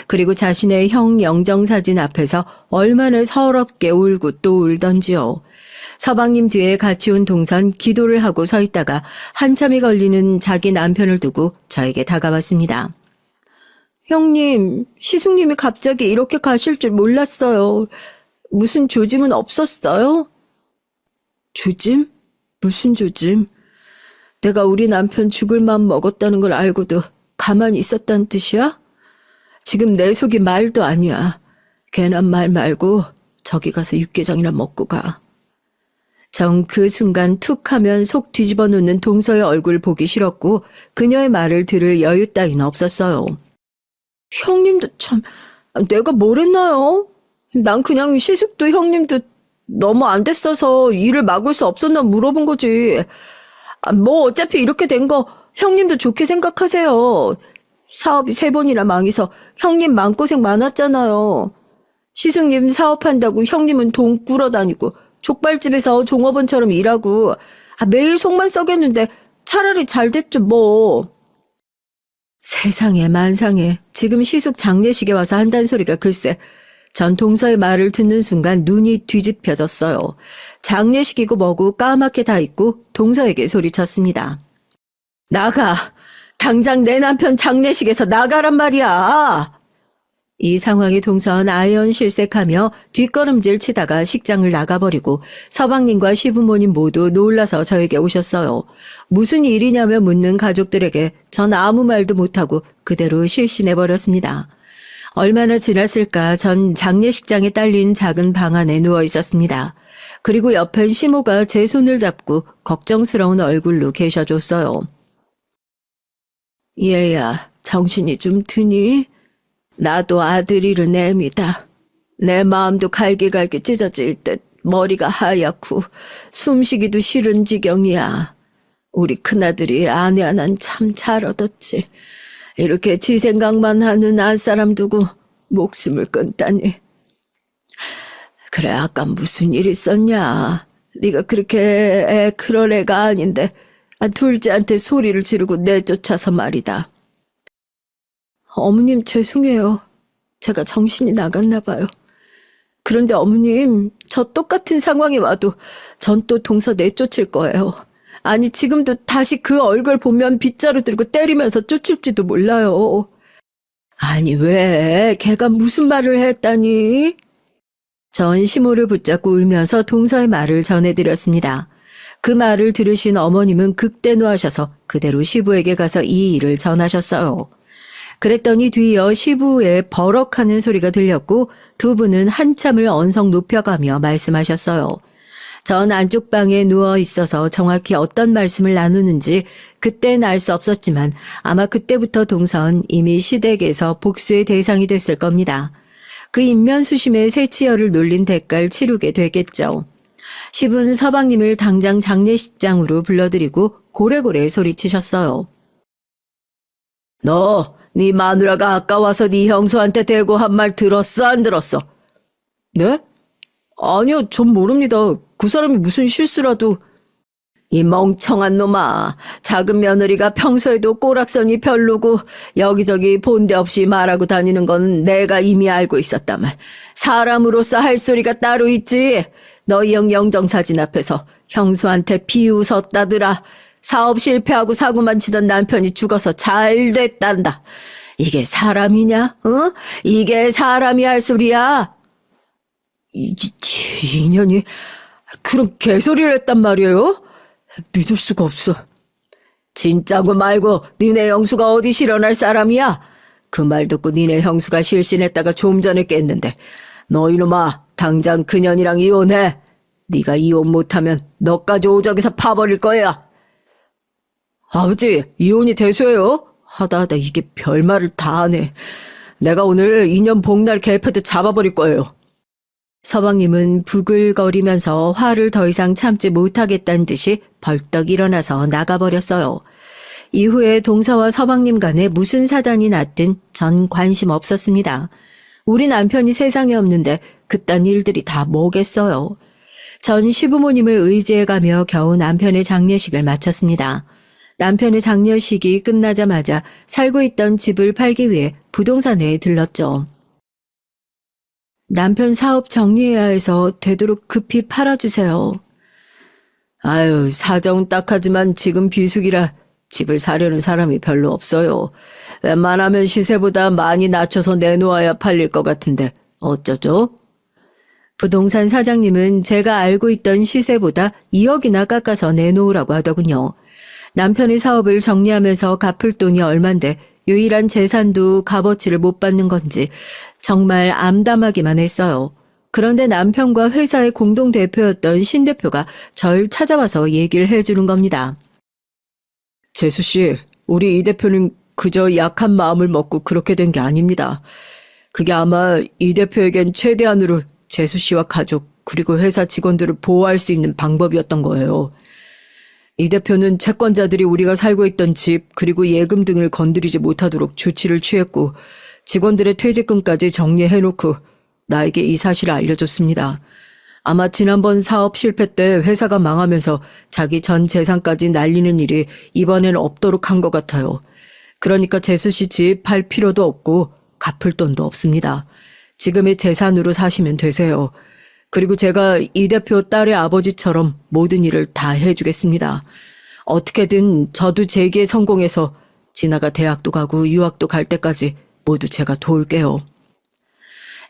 그리고 자신의 형 영정사진 앞에서 얼마나 서럽게 울고 또 울던지요. 서방님 뒤에 같이 온 동선 기도를 하고 서 있다가 한참이 걸리는 자기 남편을 두고 저에게 다가왔습니다. 형님, 시숙님이 갑자기 이렇게 가실 줄 몰랐어요. 무슨 조짐은 없었어요? 조짐? 무슨 조짐? 내가 우리 남편 죽을 마음 먹었다는 걸 알고도 가만히 있었다는 뜻이야? 지금 내 속이 말도 아니야. 괜한 말 말고 저기 가서 육개장이나 먹고 가. 정 그 순간 툭 하면 속 뒤집어 놓는 동서의 얼굴 보기 싫었고 그녀의 말을 들을 여유 따위는 없었어요. 형님도 참, 내가 뭘 했나요? 난 그냥 시숙도 형님도 너무 안 됐어서 일을 막을 수 없었나 물어본 거지. 뭐 어차피 이렇게 된 거 형님도 좋게 생각하세요. 사업이 3번이나 망해서 형님 마음고생 많았잖아요. 시숙님 사업한다고 형님은 돈 꾸러다니고 족발집에서 종업원처럼 일하고 매일 속만 썩였는데 차라리 잘 됐죠 뭐. 세상에 만상에 지금 시숙 장례식에 와서 한단 소리가 글쎄. 전 동서의 말을 듣는 순간 눈이 뒤집혀졌어요. 장례식이고 뭐고 까맣게 다 있고 동서에게 소리쳤습니다. 나가! 당장 내 남편 장례식에서 나가란 말이야! 이 상황에 동서는 아연실색하며 뒷걸음질 치다가 식장을 나가버리고 서방님과 시부모님 모두 놀라서 저에게 오셨어요. 무슨 일이냐며 묻는 가족들에게 전 아무 말도 못하고 그대로 실신해버렸습니다. 얼마나 지났을까 전 장례식장에 딸린 작은 방 안에 누워 있었습니다. 그리고 옆엔 시모가 제 손을 잡고 걱정스러운 얼굴로 계셔줬어요. 얘야, 정신이 좀 드니? 나도 아들 잃은 애입니다. 내 마음도 갈기갈기 찢어질 듯 머리가 하얗고 숨쉬기도 싫은 지경이야. 우리 큰아들이 아내 하나는 참 잘 얻었지. 이렇게 지 생각만 하는 안사람 두고 목숨을 끊다니. 그래, 아까 무슨 일 있었냐? 네가 그렇게 그럴 애가 아닌데 둘째한테 소리를 지르고 내쫓아서 말이다. 어머님 죄송해요. 제가 정신이 나갔나 봐요. 그런데 어머님, 저 똑같은 상황이 와도 전 또 동서 내쫓을 거예요. 아니 지금도 다시 그 얼굴 보면 빗자루 들고 때리면서 쫓을지도 몰라요. 아니 왜? 걔가 무슨 말을 했다니? 전 시모를 붙잡고 울면서 동서의 말을 전해드렸습니다. 그 말을 들으신 어머님은 극대노하셔서 그대로 시부에게 가서 이 일을 전하셨어요. 그랬더니 뒤이어 시부의 버럭하는 소리가 들렸고 두 분은 한참을 언성 높여가며 말씀하셨어요. 전 안쪽 방에 누워 있어서 정확히 어떤 말씀을 나누는지 그땐 알 수 없었지만 아마 그때부터 동서는 이미 시댁에서 복수의 대상이 됐을 겁니다. 그 인면수심에 새치열을 놀린 대가를 치르게 되겠죠. 시부는 서방님을 당장 장례식장으로 불러들이고 고래고래 소리치셨어요. 너, 네 마누라가 아까 와서 네 형수한테 대고 한 말 들었어, 안 들었어? 네? 아니요, 전 모릅니다. 그 사람이 무슨 실수라도. 이 멍청한 놈아. 작은 며느리가 평소에도 꼬락선이 별로고 여기저기 본데 없이 말하고 다니는 건 내가 이미 알고 있었다만 사람으로서 할 소리가 따로 있지. 너희 형 영정사진 앞에서 형수한테 비웃었다더라. 사업 실패하고 사고만 치던 남편이 죽어서 잘 됐단다. 이게 사람이냐? 어? 이게 사람이 할 소리야? 인연이 그런 개소리를 했단 말이에요? 믿을 수가 없어. 진짜고 말고 니네 형수가 어디 실현할 사람이야? 그 말 듣고 니네 형수가 실신했다가 좀 전에 깼는데 너 이놈아 당장 그년이랑 이혼해. 네가 이혼 못하면 너까지 오적에서 파버릴 거야. 아버지 이혼이 대수예요? 하다 이게 별말을 다 하네. 내가 오늘 인연 복날 개패드 잡아버릴 거예요. 서방님은 부글거리면서 화를 더 이상 참지 못하겠다는 듯이 벌떡 일어나서 나가버렸어요. 이후에 동서와 서방님 간에 무슨 사단이 났든 전 관심 없었습니다. 우리 남편이 세상에 없는데 그딴 일들이 다 뭐겠어요. 전 시부모님을 의지해가며 겨우 남편의 장례식을 마쳤습니다. 남편의 장례식이 끝나자마자 살고 있던 집을 팔기 위해 부동산에 들렀죠. 남편 사업 정리해야 해서 되도록 급히 팔아주세요. 아유, 사정은 딱하지만 지금 비수기라 집을 사려는 사람이 별로 없어요. 웬만하면 시세보다 많이 낮춰서 내놓아야 팔릴 것 같은데 어쩌죠? 부동산 사장님은 제가 알고 있던 시세보다 2억이나 깎아서 내놓으라고 하더군요. 남편의 사업을 정리하면서 갚을 돈이 얼만데 유일한 재산도 값어치를 못 받는 건지 정말 암담하기만 했어요. 그런데 남편과 회사의 공동대표였던 신 대표가 절 찾아와서 얘기를 해주는 겁니다. 재수씨, 우리 이 대표는 그저 약한 마음을 먹고 그렇게 된 게 아닙니다. 그게 아마 이 대표에겐 최대한으로 재수씨와 가족 그리고 회사 직원들을 보호할 수 있는 방법이었던 거예요. 이 대표는 채권자들이 우리가 살고 있던 집 그리고 예금 등을 건드리지 못하도록 조치를 취했고 직원들의 퇴직금까지 정리해놓고 나에게 이 사실을 알려줬습니다. 아마 지난번 사업 실패 때 회사가 망하면서 자기 전 재산까지 날리는 일이 이번엔 없도록 한 것 같아요. 그러니까 재수 씨 집 팔 필요도 없고 갚을 돈도 없습니다. 지금의 재산으로 사시면 되세요. 그리고 제가 이 대표 딸의 아버지처럼 모든 일을 다 해주겠습니다. 어떻게든 저도 재기에 성공해서 진아가 대학도 가고 유학도 갈 때까지 모두 제가 도울게요.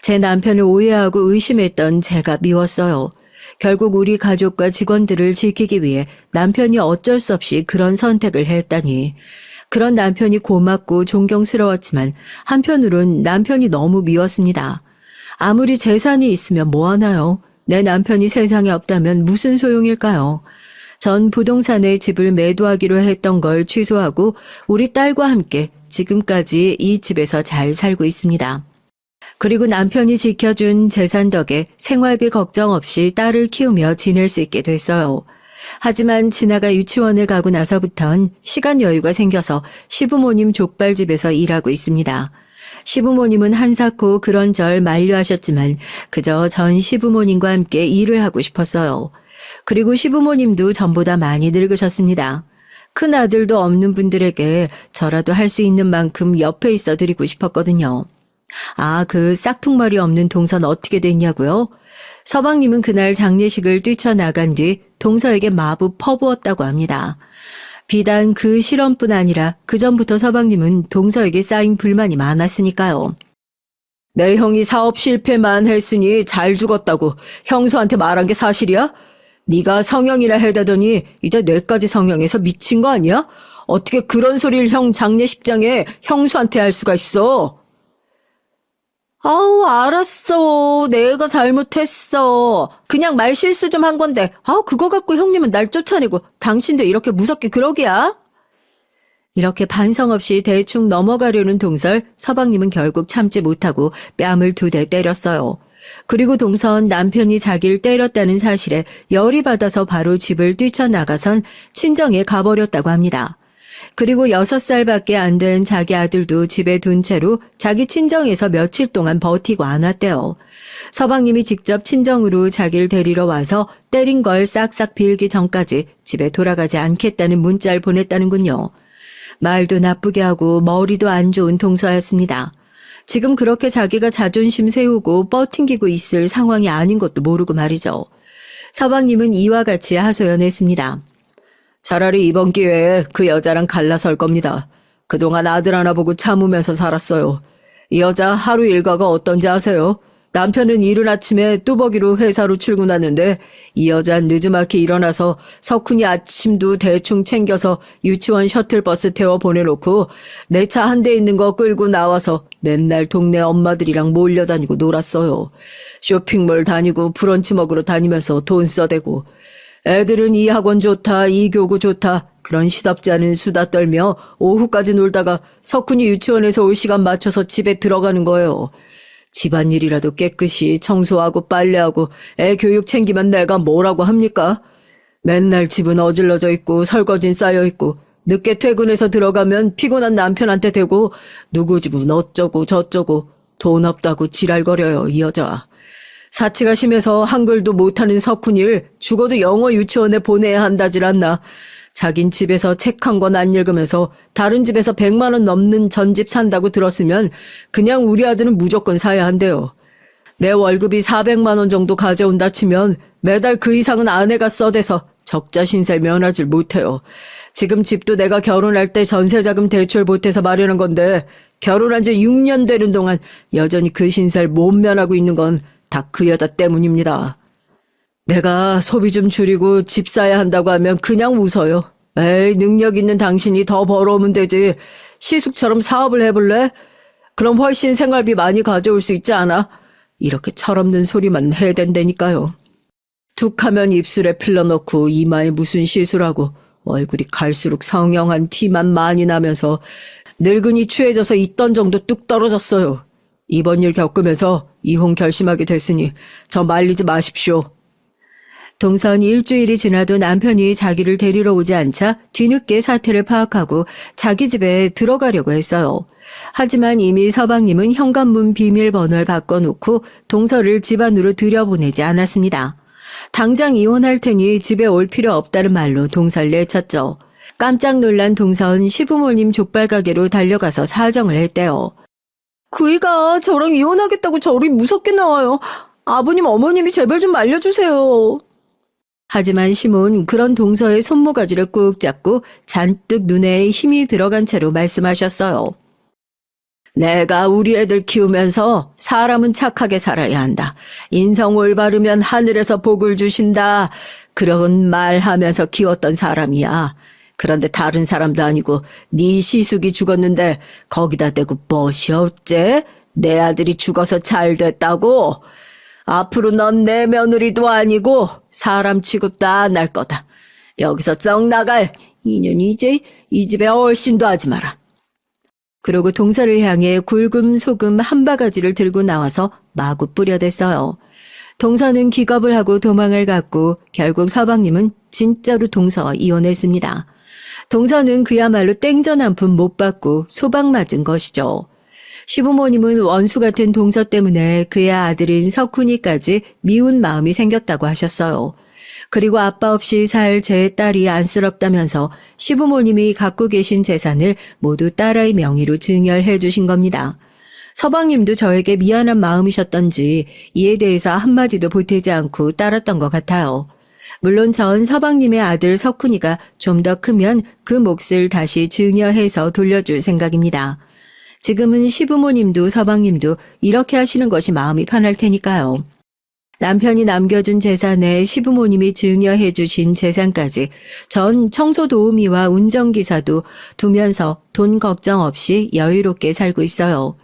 제 남편을 오해하고 의심했던 제가 미웠어요. 결국 우리 가족과 직원들을 지키기 위해 남편이 어쩔 수 없이 그런 선택을 했다니. 그런 남편이 고맙고 존경스러웠지만 한편으론 남편이 너무 미웠습니다. 아무리 재산이 있으면 뭐하나요? 내 남편이 세상에 없다면 무슨 소용일까요? 전 부동산에 집을 매도하기로 했던 걸 취소하고 우리 딸과 함께 지금까지 이 집에서 잘 살고 있습니다. 그리고 남편이 지켜준 재산 덕에 생활비 걱정 없이 딸을 키우며 지낼 수 있게 됐어요. 하지만 진아가 유치원을 가고 나서부턴 시간 여유가 생겨서 시부모님 족발집에서 일하고 있습니다. 시부모님은 한사코 그런절 만류하셨지만 그저 전 시부모님과 함께 일을 하고 싶었어요. 그리고 시부모님도 전보다 많이 늙으셨습니다. 큰 아들도 없는 분들에게 저라도 할 수 있는 만큼 옆에 있어 드리고 싶었거든요. 아, 그 싹퉁머리 없는 동선 어떻게 됐냐고요? 서방님은 그날 장례식을 뛰쳐나간 뒤 동서에게 마구 퍼부었다고 합니다. 비단 그 실언뿐 아니라 그전부터 서방님은 동서에게 쌓인 불만이 많았으니까요. 내 형이 사업 실패만 했으니 잘 죽었다고 형수한테 말한 게 사실이야? 네가 성형이라 해대더니 이제 뇌까지 성형해서 미친 거 아니야? 어떻게 그런 소리를 형 장례식장에 형수한테 할 수가 있어? 아우, 알았어. 내가 잘못했어. 그냥 말실수 좀 한 건데, 그거 갖고 형님은 날 쫓아내고 당신도 이렇게 무섭게 그러기야? 이렇게 반성 없이 대충 넘어가려는 동설, 서방님은 결국 참지 못하고 뺨을 2대 때렸어요. 그리고 동선 남편이 자기를 때렸다는 사실에 열이 받아서 바로 집을 뛰쳐나가선 친정에 가버렸다고 합니다. 그리고 6살밖에 안 된 자기 아들도 집에 둔 채로 자기 친정에서 며칠 동안 버티고 안 왔대요. 서방님이 직접 친정으로 자기를 데리러 와서 때린 걸 싹싹 빌기 전까지 집에 돌아가지 않겠다는 문자를 보냈다는군요. 말도 나쁘게 하고 머리도 안 좋은 동서였습니다. 지금 그렇게 자기가 자존심 세우고 뻗팅기고 있을 상황이 아닌 것도 모르고 말이죠. 서방님은 이와 같이 하소연했습니다. 차라리 이번 기회에 그 여자랑 갈라설 겁니다. 그동안 아들 하나 보고 참으면서 살았어요. 이 여자 하루 일과가 어떤지 아세요? 남편은 이른 아침에 뚜벅이로 회사로 출근하는데 이 여자는 늦지막히 일어나서 석훈이 아침도 대충 챙겨서 유치원 셔틀버스 태워 보내놓고 내 차 한 대 있는 거 끌고 나와서 맨날 동네 엄마들이랑 몰려다니고 놀았어요. 쇼핑몰 다니고 브런치 먹으러 다니면서 돈 써대고 애들은 이 학원 좋다, 이 교구 좋다, 그런 시답지 않은 수다 떨며 오후까지 놀다가 석훈이 유치원에서 올 시간 맞춰서 집에 들어가는 거예요. 집안일이라도 깨끗이 청소하고 빨래하고 애 교육 챙기면 내가 뭐라고 합니까? 맨날 집은 어질러져 있고 설거진 쌓여 있고 늦게 퇴근해서 들어가면 피곤한 남편한테 대고 누구 집은 어쩌고 저쩌고 돈 없다고 지랄거려요, 이 여자. 사치가 심해서 한글도 못하는 석훈이를 죽어도 영어 유치원에 보내야 한다질 않나. 자긴 집에서 책 한 권 안 읽으면서 다른 집에서 100만 원 넘는 전집 산다고 들었으면 그냥 우리 아들은 무조건 사야 한대요. 내 월급이 400만 원 정도 가져온다 치면 매달 그 이상은 아내가 써대서 적자 신세 면하질 못해요. 지금 집도 내가 결혼할 때 전세자금 대출 보태서 마련한 건데 결혼한 지 6년 되는 동안 여전히 그 신세를 못 면하고 있는 건 다 그 여자 때문입니다. 내가 소비 좀 줄이고 집 사야 한다고 하면 그냥 웃어요. 에이, 능력 있는 당신이 더 벌어오면 되지. 시숙처럼 사업을 해볼래? 그럼 훨씬 생활비 많이 가져올 수 있지 않아? 이렇게 철없는 소리만 해댄다니까요. 툭 하면 입술에 필러 넣고 이마에 무슨 시술하고 얼굴이 갈수록 성형한 티만 많이 나면서 늙은이 취해져서 있던 정도 뚝 떨어졌어요. 이번 일 겪으면서 이혼 결심하게 됐으니 저 말리지 마십시오. 동선 일주일이 지나도 남편이 자기를 데리러 오지 않자 뒤늦게 사태를 파악하고 자기 집에 들어가려고 했어요. 하지만 이미 서방님은 현관문 비밀번호를 바꿔놓고 동서를 집 안으로 들여보내지 않았습니다. 당장 이혼할 테니 집에 올 필요 없다는 말로 동서를 내쳤죠. 깜짝 놀란 동선 시부모님 족발가게로 달려가서 사정을 했대요. 그이가 저랑 이혼하겠다고 저리 무섭게 나와요. 아버님, 어머님이 제발 좀 말려주세요. 하지만 심은 그런 동서의 손모가지를 꾹 잡고 잔뜩 눈에 힘이 들어간 채로 말씀하셨어요. 내가 우리 애들 키우면서 사람은 착하게 살아야 한다. 인성 올바르면 하늘에서 복을 주신다. 그런 말하면서 키웠던 사람이야. 그런데 다른 사람도 아니고 네 시숙이 죽었는데 거기다 대고 멋이 어째? 내 아들이 죽어서 잘 됐다고? 앞으로 넌 내 며느리도 아니고 사람 취급도 안 할 거다. 여기서 썩 나갈. 인연이 이제 이 집에 얼씬도 하지 마라. 그러고 동서를 향해 굵은 소금 한 바가지를 들고 나와서 마구 뿌려댔어요. 동서는 기겁을 하고 도망을 갔고 결국 서방님은 진짜로 동서와 이혼했습니다. 동서는 그야말로 땡전 한 푼 못 받고 소방 맞은 것이죠. 시부모님은 원수 같은 동서 때문에 그의 아들인 석훈이까지 미운 마음이 생겼다고 하셨어요. 그리고 아빠 없이 살 제 딸이 안쓰럽다면서 시부모님이 갖고 계신 재산을 모두 딸의 명의로 증여해 주신 겁니다. 서방님도 저에게 미안한 마음이셨던지 이에 대해서 한마디도 보태지 않고 따랐던 것 같아요. 물론 전 서방님의 아들 석훈이가 좀 더 크면 그 몫을 다시 증여해서 돌려줄 생각입니다. 지금은 시부모님도 서방님도 이렇게 하시는 것이 마음이 편할 테니까요. 남편이 남겨준 재산에 시부모님이 증여해 주신 재산까지 전 청소 도우미와 운전기사도 두면서 돈 걱정 없이 여유롭게 살고 있어요.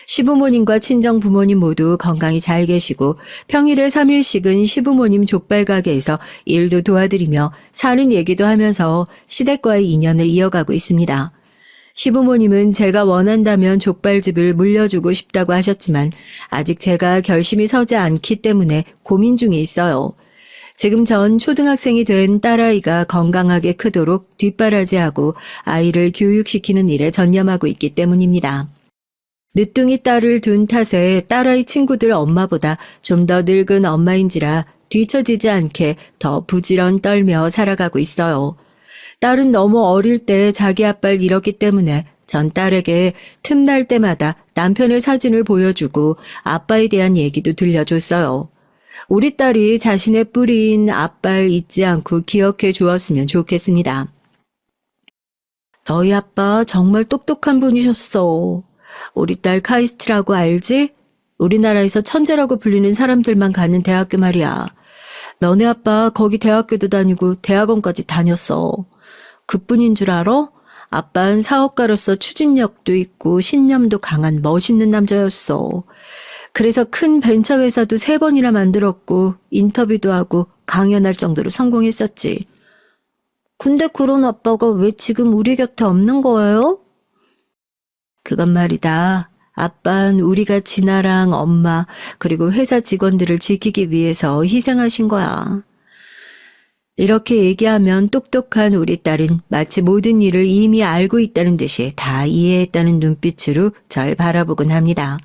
시부모님과 친정부모님 모두 건강히 잘 계시고 평일에 3일씩은 시부모님 족발가게에서 일도 도와드리며 사는 얘기도 하면서 시댁과의 인연을 이어가고 있습니다. 시부모님은 제가 원한다면 족발집을 물려주고 싶다고 하셨지만 아직 제가 결심이 서지 않기 때문에 고민 중에 있어요. 지금 전 초등학생이 된 딸아이가 건강하게 크도록 뒷바라지하고 아이를 교육시키는 일에 전념하고 있기 때문입니다. 늦둥이 딸을 둔 탓에 딸아이 친구들 엄마보다 좀 더 늙은 엄마인지라 뒤처지지 않게 더 부지런 떨며 살아가고 있어요. 딸은 너무 어릴 때 자기 아빠를 잃었기 때문에 전 딸에게 틈날 때마다 남편의 사진을 보여주고 아빠에 대한 얘기도 들려줬어요. 우리 딸이 자신의 뿌리인 아빠를 잊지 않고 기억해 주었으면 좋겠습니다. 너희 아빠 정말 똑똑한 분이셨어. 우리 딸 카이스트라고 알지? 우리나라에서 천재라고 불리는 사람들만 가는 대학교 말이야. 너네 아빠 거기 대학교도 다니고 대학원까지 다녔어. 그뿐인 줄 알아? 아빠는 사업가로서 추진력도 있고 신념도 강한 멋있는 남자였어. 그래서 큰 벤처회사도 3번이나 만들었고 인터뷰도 하고 강연할 정도로 성공했었지. 근데 그런 아빠가 왜 지금 우리 곁에 없는 거예요? 그건 말이다. 아빠는 우리가 진아랑 엄마 그리고 회사 직원들을 지키기 위해서 희생하신 거야. 이렇게 얘기하면 똑똑한 우리 딸은 마치 모든 일을 이미 알고 있다는 듯이 다 이해했다는 눈빛으로 절 바라보곤 합니다.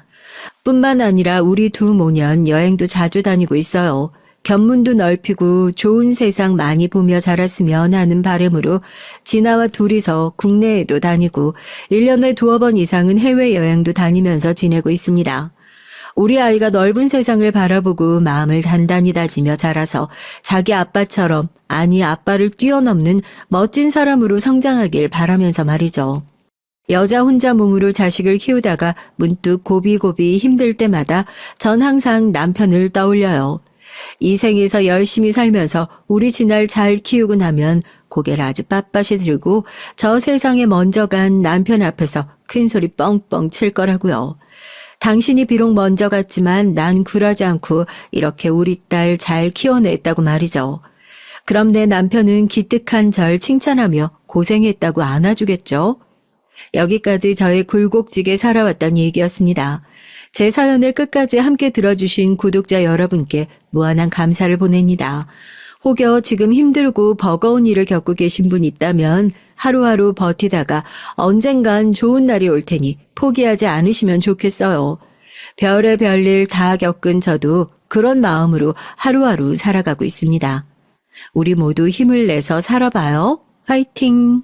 뿐만 아니라 우리 두 모년 여행도 자주 다니고 있어요. 견문도 넓히고 좋은 세상 많이 보며 자랐으면 하는 바람으로 진아와 둘이서 국내에도 다니고 1년에 2번 이상은 해외여행도 다니면서 지내고 있습니다. 우리 아이가 넓은 세상을 바라보고 마음을 단단히 다지며 자라서 자기 아빠처럼 아니 아빠를 뛰어넘는 멋진 사람으로 성장하길 바라면서 말이죠. 여자 혼자 몸으로 자식을 키우다가 문득 고비고비 힘들 때마다 전 항상 남편을 떠올려요. 이 생에서 열심히 살면서 우리 진아를 잘 키우고 나면 고개를 아주 빳빳이 들고 저 세상에 먼저 간 남편 앞에서 큰 소리 뻥뻥 칠 거라고요. 당신이 비록 먼저 갔지만 난 굴하지 않고 이렇게 우리 딸 잘 키워냈다고 말이죠. 그럼 내 남편은 기특한 절 칭찬하며 고생했다고 안아주겠죠? 여기까지 저의 굴곡지게 살아왔던 얘기였습니다. 제 사연을 끝까지 함께 들어주신 구독자 여러분께 무한한 감사를 보냅니다. 혹여 지금 힘들고 버거운 일을 겪고 계신 분 있다면 하루하루 버티다가 언젠간 좋은 날이 올 테니 포기하지 않으시면 좋겠어요. 별의 별일 다 겪은 저도 그런 마음으로 하루하루 살아가고 있습니다. 우리 모두 힘을 내서 살아봐요. 화이팅!